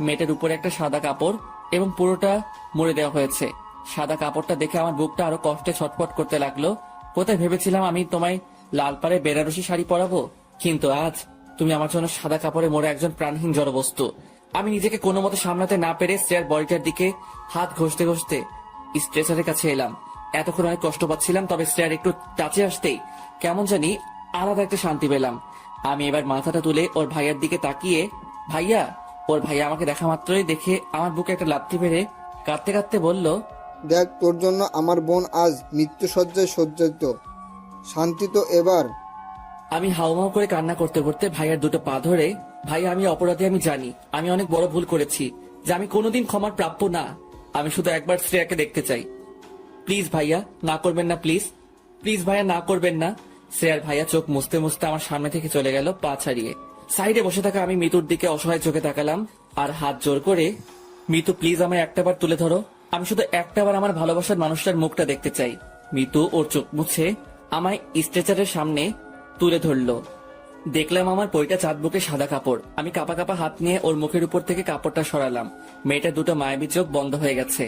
S2: মেয়েটার উপরে একটা সাদা কাপড় এবং পুরোটা মুড়ে দেওয়া হয়েছে। সাদা কাপড়টা দেখে আমার বুকটা আরো কষ্টে ছটফট করতে লাগলো। কোথায় ভেবেছিলাম আমি তোমায় লাল পাড়ে বেনারসি শাড়ি পরাবো, কিন্তু আজ তুমি আমার জন্য সাদা কাপড়ে মোড়া একজন প্রাণহীন জড়বস্তু। আমি নিজেকে কোনো মতে সামলাতে না পেরে শ্রেয়ার বডিটার দিকে হাত ঘষতে ঘষতে স্ট্রেচারের কাছে এলাম। এতক্ষণ অনেক কষ্ট পাচ্ছিলাম, তবে শ্রেয়ার একটু টাচে আসতেই কেমন জানি আলাদা একটা শান্তি পেলাম। আমি এবার মাথাটা তুলে ওর ভাইয়ার দিকে তাকিয়ে, ভাইয়া। ওর ভাইয়া আমাকে দেখা মাত্রই দেখে আমার বুকে একটা লাথি মেরে কাঁদতে কাঁদতে বলল,
S4: দেখ, তোর জন্য আমার বোন আজ মৃত্যুসজ্জায় সজ্জিত। শান্তি তো এবার।
S2: আমি হাউমাউ করে কান্না করতে করতে ভাইয়ার দুটো পা ধরে, ভাইয়া আমি অপরাধী, আমি জানি আমি অনেক বড় ভুল করেছি, যে আমি কোনোদিন ক্ষমার প্রাপ্য না। আমি শুধু একবার শ্রেয়াকে দেখতে চাই। প্লিজ ভাইয়া না করবেন না, প্লিজ প্লিজ ভাইয়া না করবেন না। শ্রেয়ার ভাইয়া চোখ মুছতে মুছতে আমার সামনে থেকে চলে গেল পা ছাড়িয়ে। সাইডে বসে থাকা আমি মিতুর দিকে অসহায় চোখে তাকালাম আর হাত জোর করে, মিতু প্লিজ আমায় একটাবার তুলে ধরো, আমি শুধু একটাবার আমার ভালোবাসার মানুষটার মুখটা দেখতে চাই। মিতু ওর চোখ মুছে আমায় স্ট্রেচারের সামনে তুলে ধরলো। দেখলাম আমার পৈটা চাঁদ বুকে সাদা কাপড়। আমি কাপা কাপা হাত নিয়ে ওর মুখের উপর থেকে কাপড়টা সরালাম। মেয়েটার দুটো মায়াবী চোখ বন্ধ হয়ে গেছে।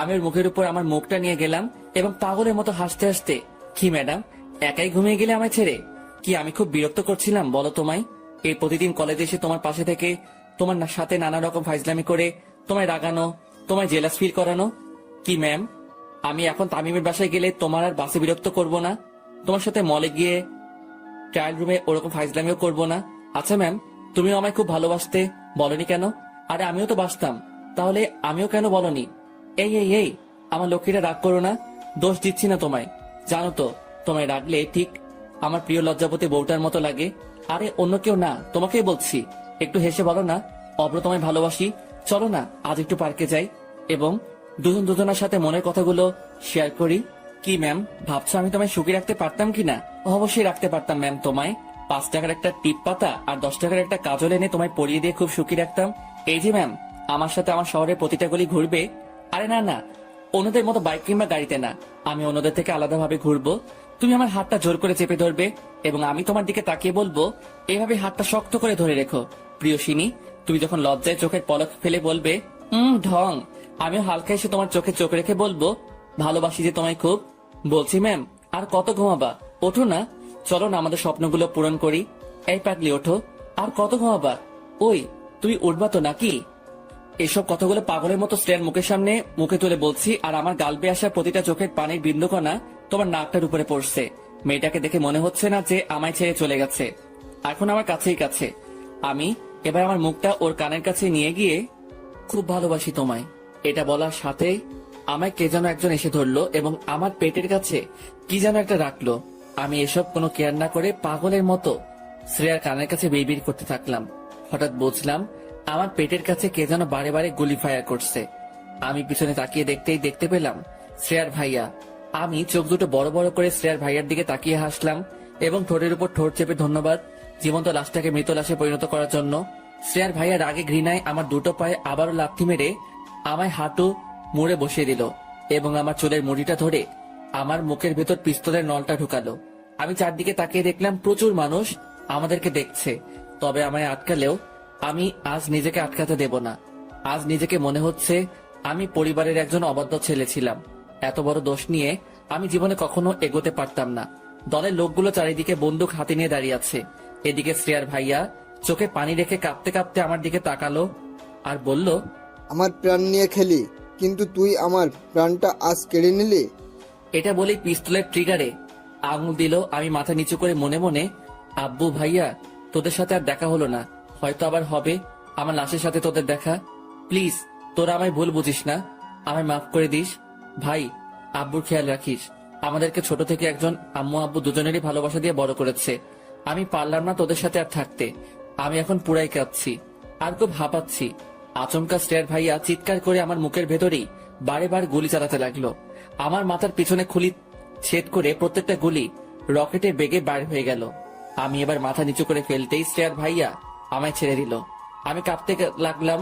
S2: আমি ওর মুখের উপর আমার মুখটা নিয়ে গেলাম এবং পাগলের মতো হাসতে হাসতে, কি ম্যাডাম একাই ঘুমিয়ে গেলে আমায় ছেড়ে? কি আমি খুব বিরক্ত করছিলাম বলো তোমায়? এই প্রতিদিন কলেজে এসে তোমার পাশে থেকে তোমার সাথে নানা রকম ফাইজলামি করে তোমায় রাগানো, তোমায় জেলাস ফিল করানো। কি ম্যাম, আমি এখন তামিমের বাসায় গেলে তোমার আর বাসে বিরক্ত করব না? তোমার সাথে মলে গিয়ে ট্রায়াল রুমে ওরকম ফাইজলামিও করবো না? আচ্ছা ম্যাম, তুমিও আমায় খুব ভালোবাসতে, বলনি কেন? আরে আমিও তো বাসতাম, তাহলে আমিও কেন বলনি? এই এই এই আমার লক্ষ্মীরা রাগ করো না, দোষ দিচ্ছি না তোমায়। জানো তো তোমায় রাগলে ঠিক আমার প্রিয় লজ্জাপতি বউটার মতো লাগে। আরে অন্য কেউ না, তোমাকেই বলছি। একটু হেসে বলো না, অব্র তোমায় ভালোবাসি, চলো না আজ একটু পার্কে যাই এবং দুজনের সাথে মনের কথাগুলো শেয়ার করি। কি ম্যাম ভাবছো আমি তোমায় সুখী রাখতে পারতাম কিনা? অবশ্যই রাখতে পারতাম ম্যাম। তোমায় 5 টাকার একটা টিপ পাতা আর 10 টাকার একটা কাজল এনে তোমায় পরিয়ে দিয়ে খুব সুখী রাখতাম। এই যে ম্যাম, আমার সাথে আমার শহরের প্রতিটা গলি ঘুরবে। আরে না না, অন্যদের মতো বাইক কিংবা গাড়িতে না, আমি অন্যদের থেকে আলাদাভাবে ঘুরবো। তুমি আমার হাতটা জোর করে চেপে ধরবে এবং আমি তোমার দিকে তাকিয়ে বলবো, এভাবে হাতটা শক্ত করে ধরে রেখো প্রিয়সিনী। তুমি যখন লজ্জায় চোখের পলক ফেলে বলবে ঢং, আমিও হালকা এসে তোমার চোখে চোখ রেখে বলবো, ভালোবাসি যে তোমায় খুব। বলছি ম্যাম, আর কত ঘুমাবা? ওঠো না, চলো না আমাদের স্বপ্নগুলো পূরণ করি। এই পাগলি ওঠো, আর কত ঘুমাবা? ওই তুমি উঠবা তো নাকি? এসব কথাগুলো পাগলের মতো স্ট্যান্ড মুখের সামনে মুখে তুলে বলছি, আর আমার গালবে আসা প্রতিটা চোখের পানির বিন্দুকণা তোমার নাকটার উপরে পড়ছে। মেয়েটাকে দেখে মনে হচ্ছে না যে আমায় ছেড়ে চলে গেছে, এখন আমার কাছেই কাছে। আমি এবার আমার মুখটা ওর কানের কাছে নিয়ে গিয়ে, খুব ভালোবাসি তোমায়, এটা বলার সাথে আমায় কে যেন একজন এসে ধরলো এবং আমার পেটের কাছে কি যেন একটা রাখলো। আমি এসব কোনো কেয়ার না করে পাগলের মতো শ্রেয়ার কানের কাছে বিড়বিড় করতে থাকলাম। হঠাৎ বুঝলাম আমার পেটের কাছে কে যেন বারে বারে গুলি ফায়ার করছে। আমি পিছনে তাকিয়ে দেখতে পেলাম শ্রেয়ার ভাইয়া। আমি চোখ দুটো বড় বড় করে শ্রেয়ার ভাইয়ার দিকে তাকিয়ে হাসলাম এবং ঠোঁটের উপর ঠোঁট চেপে ধন্যবাদ জীবন্ত লাশটাকে মৃত লাশে পরিণত করার জন্য। শ্রেয়ার ভাইয়া রাগে ঘৃণায় আমার দুটো পায়ে আবারও লাথি মেরে আমায় হাঁটু মুড়ে বসিয়ে দিল এবং আমার চুলের মুড়িটা ধরে আমার মুখের ভেতর পিস্তলের নলটা ঢুকালো। আমি চারদিকে তাকিয়ে দেখলাম প্রচুর মানুষ আমাদেরকে দেখছে, তবে আমায় আটকালেও আমি আজ নিজেকে আটকাতে দেব না। আজ নিজেকে মনে হচ্ছে আমি পরিবারের একজন অবাধ্য ছেলে ছিলাম। এত বড় দোষ নিয়ে আমি জীবনে কখনো এগোতে পারতাম না। দলের লোকগুলো চারিদিকে বন্দুক হাতে নিয়ে দাঁড়িয়ে আছে। এদিকে শ্রেয়ার ভাইয়া চোখে পানি রেখে কাঁপতে কাঁপতে আমার দিকে তাকালো আর বলল,
S4: আমার প্রাণ নিয়ে খেলি, কিন্তু তুই আমার প্রাণটা আজ কেড়ে নিলি।
S2: এটা বলেই পিস্তলের ট্রিগারে আঙুল দিল। আমি মাথা নিচু করে মনে মনে, আব্বু ভাইয়া তোদের সাথে আর দেখা হলো না, হয়তো আবার হবে আমার লাশের সাথে তোদের দেখা। প্লিজ তোরা আমায় ভুল বুঝিস না, আমায় মাফ করে দিস ভাই। আব্বুর খেয়াল রাখিস, আমাদেরকে ছোট থেকে একজন আম্মু আব্বু দুজনেরই ভালোবাসা দিয়ে বড় করেছে। আমি পারলাম না তোদের সাথে আর থাকতে, আমি এখন পুরাই কাঁদছি আর খুব হাঁপাচ্ছি। আচমকা শ্রেয়ার ভাইয়া চিৎকার করে আমার মুখের ভেতরেই বারে বার গুলি চালাতে লাগলো। আমার মাথার পিছনে খুলি ছেদ করে প্রত্যেকটা গুলি রকেটের বেগে বার হয়ে গেল। আমি এবার মাথা নিচু করে ফেলতেই শ্রেয়ার ভাইয়া আমায় ছেড়ে দিল। আমি কাঁপতে লাগলাম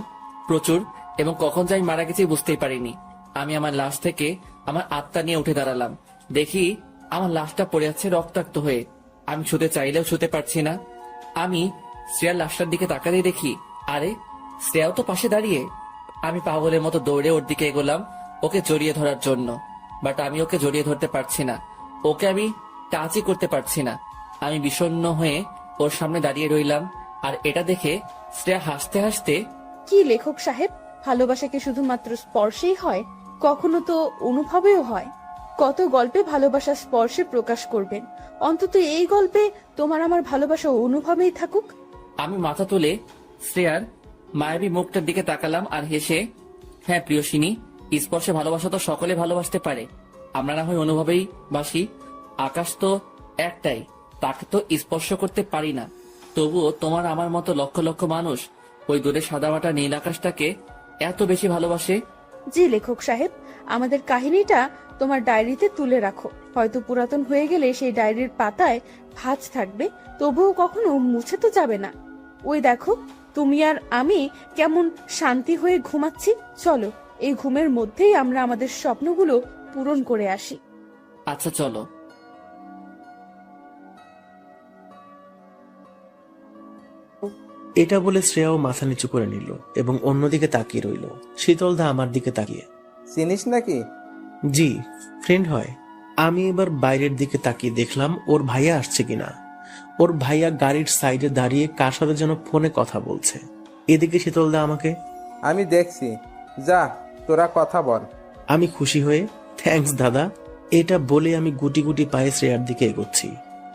S2: প্রচুর এবং কখন যাই মারা গেছি বুঝতেই পারিনি। আমি আমার লাশ থেকে আমার আত্মা নিয়ে উঠে দাঁড়ালাম, দেখি আমার লাশটা পড়ে আছে রক্তাক্ত হয়ে। আমি শুতে চাইলেও শুতে পারছি না। আমি শ্রেয়ার লাশটার দিকে তাকাতেই দেখি, আরে শ্রেয়াও তো পাশে দাঁড়িয়ে। আমি পাগলের মতো দৌড়ে ওর দিকে এগোলাম ওকে জড়িয়ে ধরার জন্য, বাট আমি ওকে জড়িয়ে ধরতে পারছি না, ওকে আমি টাচই করতে পারছি না। আমি বিষণ্ণ হয়ে ওর সামনে দাঁড়িয়ে রইলাম আর এটা দেখে শ্রেয়া হাসতে হাসতে,
S8: কি লেখক সাহেব, ভালোবাসা কি শুধুমাত্র স্পর্শেই হয়? কখনো তো অনুভবেও হয়। কত গল্পে ভালোবাসা স্পর্শে প্রকাশ করবেন, অন্তত এই গল্পে তোমার আমার ভালোবাসা অনুভবেই থাকুক।
S2: আমি মাথা তুলে শ্রেয়ার মায়াবী মুখটার দিকে তাকালাম আর হেসে, হ্যাঁ প্রিয়সিনী, স্পর্শে ভালোবাসা তো সকলে ভালোবাসতে পারে, আমরা না হয় অনুভবেই বাসি। আকাশ তো একটাই, তাকে তো স্পর্শ করতে পারি না। তবুও তোমার আমার মতো লক্ষ লক্ষ মানুষ ওই দূরে সাদামাটা নীল আকাশটাকে এত বেশি ভালোবাসে।
S8: জি লেখক সাহেব, আমাদের কাহিনীটা তোমার ডায়েরিতে তুলে রাখো। হয়তো পুরাতন হয়ে গেলে সেই ডায়েরির পাতায় ভাঁজ থাকবে, তবুও কখনো মুছে তো যাবে না। ওই দেখো, তুমি আর আমি কেমন শান্তি হয়ে ঘুমাচ্ছি। চলো, এই ঘুমের মধ্যেই আমরা আমাদের স্বপ্নগুলো পূরণ করে আসি।
S2: আচ্ছা চলো।
S7: এটা বলে শ্রেয়াও মাথা নিচু করে নিল এবং অন্যদিকে তাকিয়ে রইল। শীতলদা আমার দিকে তাকিয়ে,
S9: চিনিস নাকি?
S7: জি, ফ্রেন্ড হয়। আমি এবার বাইরের দিকে তাকিয়ে দেখলাম ওর ভাইয়া আসছে কিনা। ওর ভাইয়া গাড়ির সাইডে দাঁড়িয়ে কার সাথে যেন ফোনে কথা বলছে। এদিকে শীতলদা আমাকে,
S9: আমি দেখছি, যা তোরা কথা বল।
S7: আমি খুশি হয়ে, থ্যাঙ্কস দাদা, এটা বলে আমি গুটি গুটি পায়ে শ্রেয়ার দিকে এগোচ্ছি।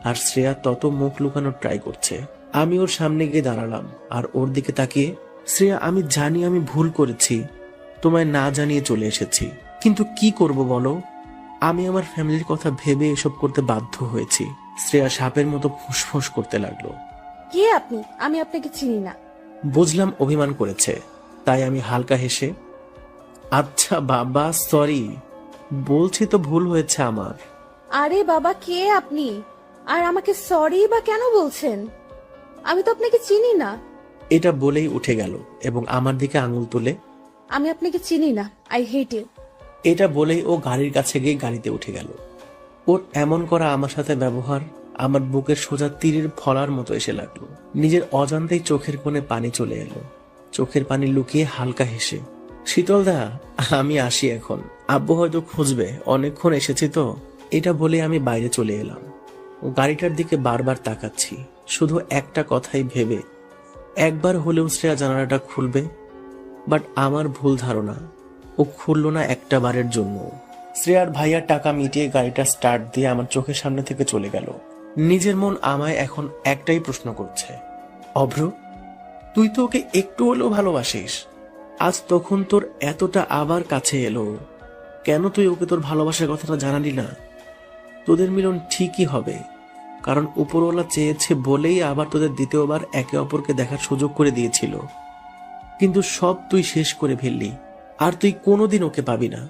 S7: আর শ্রেয়া তত মুখ লুকানোর ট্রাই করছে। আমি ওর সামনে গিয়ে দাঁড়ালাম আর ওর দিকে তাকিয়ে, শ্রেয়া আমি জানি আমি ভুল করেছি, তোমায় না জানিয়ে চলে এসেছি, কিন্তু কি করব বলো, আমি আমার ফ্যামিলির কথা ভেবে এসব করতে বাধ্য হয়েছি। শ্রেয়া সাপের মতো ফুসফুস করতে লাগলো।
S8: কে আপনি? আমি আপনাকে চিনি না।
S7: বুঝলাম অভিমান করেছে, তাই আমি হালকা হেসে, আচ্ছা বাবা সরি, বলছি তো ভুল হয়েছে আমার।
S8: আরে বাবা, কে আপনি? আর আমাকে সরি বা কেন বলছেন? আমি তো আপনাকে চিনি না।
S7: এটা বলেই উঠে গেল এবং আমার দিকে আঙুল তুলে,
S8: আমি আপনাকে চিনি না, আই হেট ইউ।
S7: এটা বলেই ও গাড়ির কাছে গিয়ে গাড়িতে উঠে গেল। ওর এমন করা আমার সাথে ব্যবহার আমার বুকের সোজা তীরের ফলার মতো এসে লাগলো। নিজের অজান্তেই চোখের কোণে পানি চলে এলো। চোখের পানি লুকিয়ে হালকা হেসে, শীতলদা আমি আসি এখন, আব্বু হয়তো খুঁজবে, অনেকক্ষণ এসেছি তো। এটা বলে আমি বাইরে চলে এলাম। গাড়িটার দিকে বারবার তাকাচ্ছি, শুধু একটা কথাই ভেবে, একবার হলেও শ্রেয়া জানালাটা খুলবে। বাট আমার ভুল ধারণা, ও খুলল না একটা বারের জন্য। শ্রেয়ার ভাইয়ার টাকা মিটিয়ে গাড়িটা স্টার্ট দিয়ে আমার চোখের সামনে থেকে চলে গেল। নিজের মন আমায় এখন একটাই প্রশ্ন করছে, অভ্র তুই তো ওকে একটু হলেও ভালোবাসিস, আজ তখন তোর এতটা আবার কাছে এলো, কেন তুই ওকে তোর ভালোবাসার কথাটা জানালি না? তোদের মিলন ঠিকই হবে, কারণ উপরওয়ালা চেয়েছে বলেই আবার তোদের দ্বিতীয়বার একে অপরকে দেখার সুযোগ করে দিয়েছিল। কিন্তু সব তুই শেষ করে ফেললি, আর তুই কোনোদিন ওকে পাবি না,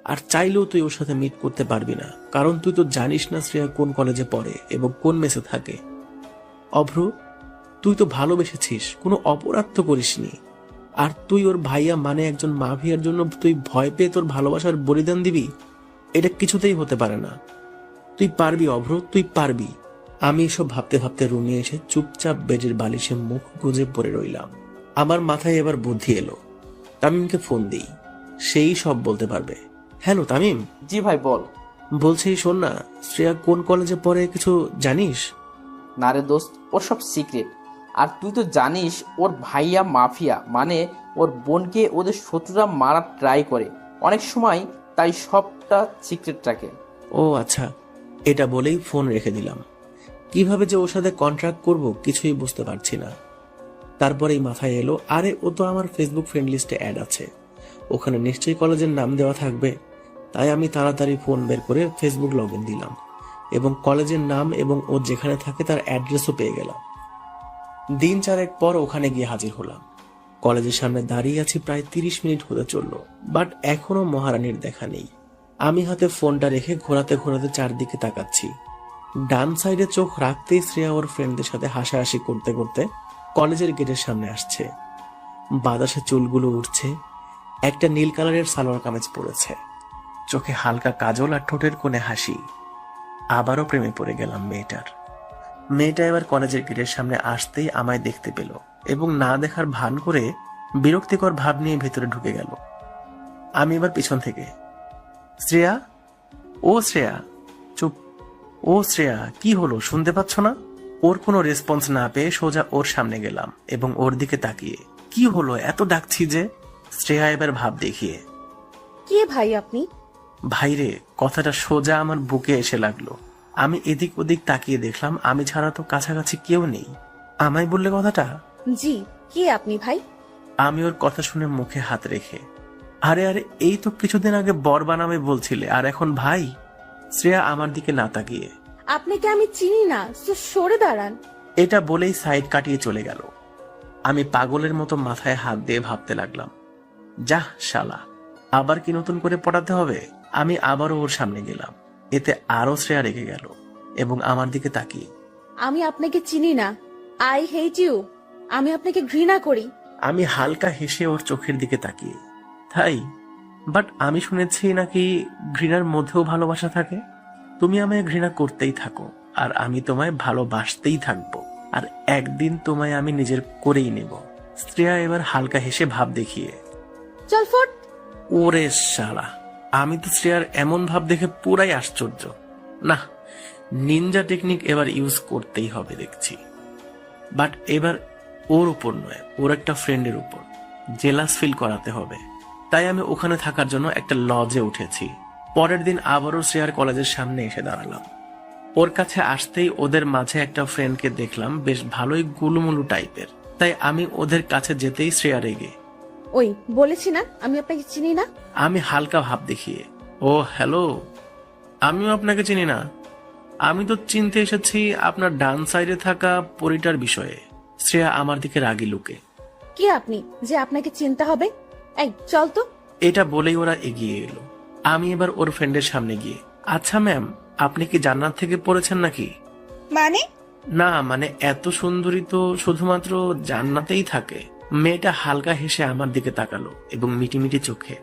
S7: আর চাইলেও তুই ওর সাথে মিট করতে পারবি না, কারণ তুই তো জানিস না শ্রেয়া কোন কলেজে পড়ে এবং কোন মেসে থাকে। অভ্র তুই তো ভালোবেসেছিস, কোনো অপরাধ তো করিসনি, আর তুই ওর ভাইয়া মানে একজন মাফিয়ার জন্য তুই ভয় পেয়ে তোর ভালোবাসার বলিদান দিবি? এটা কিছুতেই হতে পারে না। তুই পারবি অভ্র, তুই পারবি। আমি এসব ভাবতে ভাবতে রুমে এসে চুপচাপ বেডের বালিশে মুখ গুজে পড়ে রইলাম। আমার মাথায় এবার বুদ্ধি এলো, তামিমকে ফোন দিই, সেই সব বলতে পারবে। হ্যালো তামিম।
S5: জি ভাই বল।
S7: বলছি শোন না, শ্রেয়া কোন কলেজে পড়ে কিছু জানিস?
S5: না রে দোস্ত, ওর সব সিক্রেট। আর তুই তো জানিস ওর ভাইয়া মাফিয়া, মানে ওর বোনকে ওদের শত্রুরা মারার ট্রাই করে অনেক সময়, তাই সবটা সিক্রেট রাখে।
S7: ও আচ্ছা, এটা বলেই ফোন রেখে দিলাম। কিভাবে যে ওর সাথে কন্ট্রাক্ট করব কিছুই বুঝতে পারছি না। তারপরেই মাথায় এলো, আরে ও তো আমার ফেসবুক ফ্রেন্ড লিস্টে অ্যাড আছে, ওখানে নিশ্চয়ই কলেজের নাম দেওয়া থাকবে। তাই আমি তাড়াতাড়ি ফোন বের করে ফেসবুক লগ ইন দিলাম এবং কলেজের নাম এবং ও যেখানে থাকে তার অ্যাড্রেসও পেয়ে গেলাম। দিন চারেক পর ওখানে গিয়ে হাজির হলাম। কলেজের সামনে দাঁড়িয়ে আছি, প্রায় 30 মিনিট হতে চললো, বাট এখনো মহারানীর দেখা নেই। আমি হাতে ফোনটা রেখে ঘোরাতে ঘোরাতে চারদিকে তাকাচ্ছি। ডান সাইডে চোখ রাখতেই শ্রেয়া ওর ফ্রেন্ডদের সাথে হাসাহাসি করতে করতে কলেজের গেটের সামনে আসছে। বাতাসে চুলগুলো উঠছে, একটা নীল কালারের সালোয়ার কামিজ পরেছে, চোখে হালকা কাজল আর ঠোঁটের কোণে হাসি। আবারও প্রেমে পড়ে গেলাম মেয়েটার। মেয়েটা এবার কলেজের গেটের সামনে আসতেই আমায় দেখতে পেল এবং না দেখার ভান করে বিরক্তিকর ভাব নিয়ে ভেতরে ঢুকে গেল। আমি এবার পিছন থেকে, শ্রেয়া, ও শ্রেয়া, চুপ, ও শ্রেয়া, কি হলো শুনতে পাচ্ছ না? ওর কোনো রেসপন্স না পেয়ে সোজা ওর সামনে গেলাম এবং ওর দিকে তাকিয়ে, কি হলো এত ডাকছি যে? শ্রেয়া এবার ভাব দেখিয়ে,
S8: কে ভাই আপনি?
S7: ভাইরে, কথাটা সোজা আমার বুকে এসে লাগলো। আমি এদিক ওদিক তাকিয়ে দেখলাম আমি ছাড়া তো কাছাকাছি কেউ নেই। আমায় বললে কথাটা?
S8: জি, কে আপনি ভাই?
S7: আমি ওর কথা শুনে মুখে হাত রেখে, আরে আরে, এই তো কিছুদিন আগে বর বানাবে বলছিলে, আর এখন ভাই। শ্রেয়া আমার দিকে না তাকিয়ে,
S8: আপনাকে আমি চিনি না, তো সরে দাঁড়ান।
S7: এটা বলেই সাইড কাটিয়ে চলে গেল। আমি পাগলের মতো মাথায় হাত দিয়ে ভাবতে লাগলাম, যাহ শালা, আবার কি নতুন করে পড়াতে হবে। আমি আবারও ওর সামনে গেলাম। এতে আরো শ্রেয়া রেগে গেল এবং আমার দিকে তাকিয়ে,
S8: আমি আপনাকে চিনি না। I hate you. আমি আপনাকে ঘৃণা করি।
S7: আমি হালকা হেসে ওর চোখের দিকে তাকিয়ে, তাই? বাট আমি শুনেছি নাকি ঘৃণার মধ্যেও ভালোবাসা থাকে। তুমি আমায় ঘৃণা করতেই থাকো, আর আমি তোমায় ভালোবাসতেই থাকবো, আর একদিন তোমায় আমি নিজের করেই নেব। শ্রেয়া এবার হালকা হেসে ভাব দেখিয়ে,
S8: চল ফট।
S7: ওরে শালা, আমি তো শ্রেয়ার এমন ভাব দেখে পুরাই আশ্চর্য। না, নিনজা টেকনিক এবার ইউজ করতেই হবে দেখছি। বাট এবার ওর উপর নয়, ওর একটা ফ্রেন্ডের উপর জেলাস ফিল করাতে হবে। তাই আমি ওখানে থাকার জন্য একটা লজে উঠেছি। পরের দিন আবারও শ্রেয়ার কলেজের সামনে এসে দাঁড়ালাম। ওর কাছে আসতেই ওদের মাঝে একটা ফ্রেন্ডকে দেখলাম, বেশ ভালোই গুলুমুলু টাইপের। তাই আমি ওদের কাছে যেতেই শ্রেয়া রেগে,
S8: ওই বলেছি না আমি আপনাকে চিনি না।
S7: আমি হালকা ভাব দেখিয়ে, ও হ্যালো, আমিও আপনাকে চিনি না। আমি তো চিনতে এসেছি আপনার ডান সাইডে থাকা পরিটার বিষয়ে। শ্রেয়া আমার দিকে রাগি লুকে,
S8: কি আপনি যে আপনাকে চিনতে হবে? এই চল তো।
S7: এটা বলেই ওরা এগিয়ে এলো। আমি এবার ওর ফ্রেন্ডের সামনে গিয়ে, আচ্ছা ম্যাম, আপনি কি জান্নাত থেকে পড়েছেন নাকি?
S10: মানে?
S7: না মানে এত সুন্দরী তো শুধুমাত্র জান্নাতেই থাকে। মেয়েটা হালকা হেসে আমার দিকে তাকালো এবং মিটিমিটি চোখে।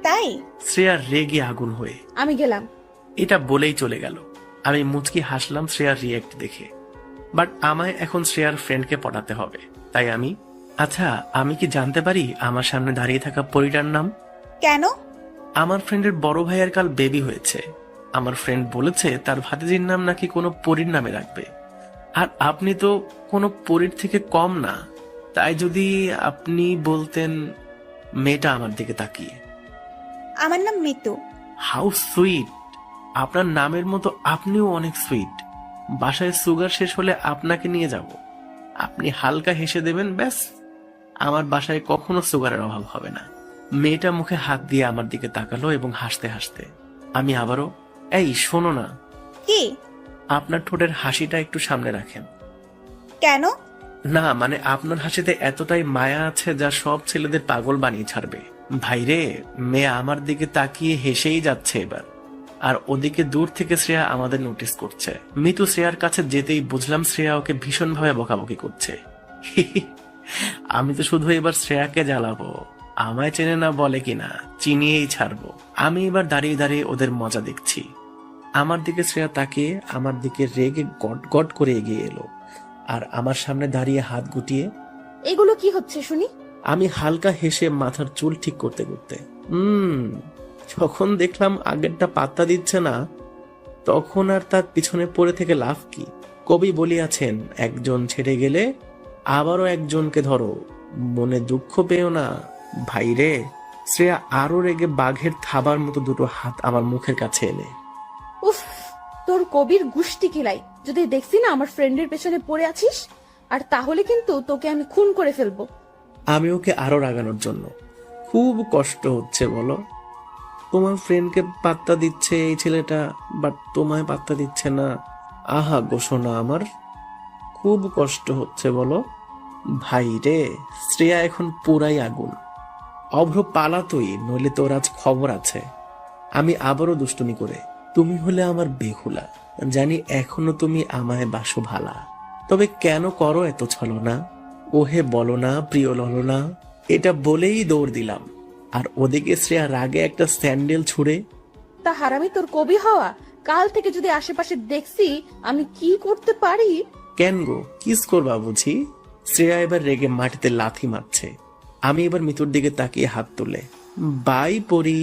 S10: তাই?
S7: শ্রেয়া রেগে আগুন হয়ে,
S8: আমি গেলাম।
S7: এটা বলেই চলে গেল। আমি মুচকি হাসলাম শ্রেয়ার রিয়েক্ট দেখে। বাট আমায় এখন শ্রেয়ার ফ্রেন্ডকে পটাতে হবে। তাই আমি, আচ্ছা আমি কি জানতে পারি আমার সামনে দাঁড়িয়ে থাকা পরিটার নাম?
S10: কেন?
S7: আমার ফ্রেন্ডের বড় ভাইয়ের কাল বেবি হয়েছে। আমার ফ্রেন্ড বলেছে তার ভাতিজির নাম নাকি কোনো পরীর নামে রাখবে। আর আপনি তো কোনো পরীর থেকে কম না। তাই যদি আপনি বলতেন। মেয়েটা আমার দিকে তাকিয়ে,
S10: আমার নাম মিতু।
S7: হাউ সুইট, আপনার নামের মতো আপনিও অনেক সুইট। বাসায় সুগার শেষ হলে আপনাকে নিয়ে যাব, আপনি হালকা হেসে দেবেন, ব্যাস আমার বাসায় কখনো সুগারের অভাব হবে না। মেয়েটা মুখে হাত দিয়ে আমার দিকে তাকালো এবং হাসতে হাসতে আমি আবারও, এই শোনো না,
S10: কি?
S7: আপনার ঠোঁটের হাসিটা একটু সামনে রাখেন।
S10: কেন?
S7: না মানে আপনার হাসিতে এতটাই মায়া আছে যা সব ছেলেদের পাগল বানিয়ে ছাড়বে। ভাইরে, মেয়ে আমার দিকে তাকিয়ে হেসেই যাচ্ছে এবার। আর ওদিকে দূর থেকে শ্রেয়া আমাদের নোটিস করছে। মিতু শ্রেয়ার কাছে যেতেই বুঝলাম শ্রেয়া ওকে ভীষণভাবে বকাবকি করছে। আমি তো শুধু এবার শ্রেয়াকে জ্বালাবো। আমায় চেনে না বলে কিনা, চিনিয়েই ছাড়বো। আমি এবার দাঁড়িয়ে দাঁড়িয়ে ওদের মজা দেখছি। আমার দিকে শ্রেয়া তাকিয়ে আমার দিকে রেগে গট গট করে এগিয়ে এলো আর আমার সামনে দাঁড়িয়ে হাত গুটিয়ে,
S8: এগুলো কি হচ্ছে শুনি?
S7: আমি হালকা হেসে মাথার চুল ঠিক করতে করতে, যখন দেখলাম আগেরটা পাত্তা দিচ্ছে না, তখন আর তার পিছনে পড়ে থেকে লাভ কি? কবি বলিয়াছেন, একজন ছেড়ে গেলে আবারও একজনকে ধরো, মনে দুঃখ পেও না ভাইরে। শ্রেয়া আরো রেগে বাঘের থাবার মতো দুটো হাত আমার মুখের কাছে এনে,
S8: উফ, তোর কবির গুষ্টি কিলাই। যদি দেখছি না আমার ফ্রেন্ডের পেছনে পড়ে আছিস, আর তাহলে কিন্তু তোকে আমি খুন করে ফেলবো।
S7: আমি ওকে আরো রাগানোর জন্য, খুব কষ্ট হচ্ছে বলো, তোমার ফ্রেন্ডকে পাত্তা দিচ্ছে এই ছেলেটা, বাট তোমায় পাত্তা দিচ্ছে না। আহা গোসনা আমার, খুব কষ্ট হচ্ছে বলো। ভাই রে, শ্রেয়া এখন পুরাই আগুন। অভ্র পালাতই, নইলে তোর আজ খবর আছে। আমি আবারও দুষ্টুমি করে, তুমি হলে আমার বেহুলা, জানি এখনো তুমি আমায় বাসো ভালা, তবে কেন করো এত ছলনা? ওহে বলো না প্রিয় ললনা। এটা বলেই দৌড় দিলাম। আর ওদিকে শ্রেয়া রাগে একটা স্যান্ডেল ছুঁড়ে,
S8: তা হারামি তোর কবি হওয়া, কাল থেকে যদি আশেপাশে দেখছি আমি কি করতে পারি।
S7: কেন গো, কিস করবা বুঝি? শ্রেয়া এবার রেগে মাটিতে লাথি মারছে। আমি এবার মিতুর দিকে তাকিয়ে হাত তুলে, বাই পরি।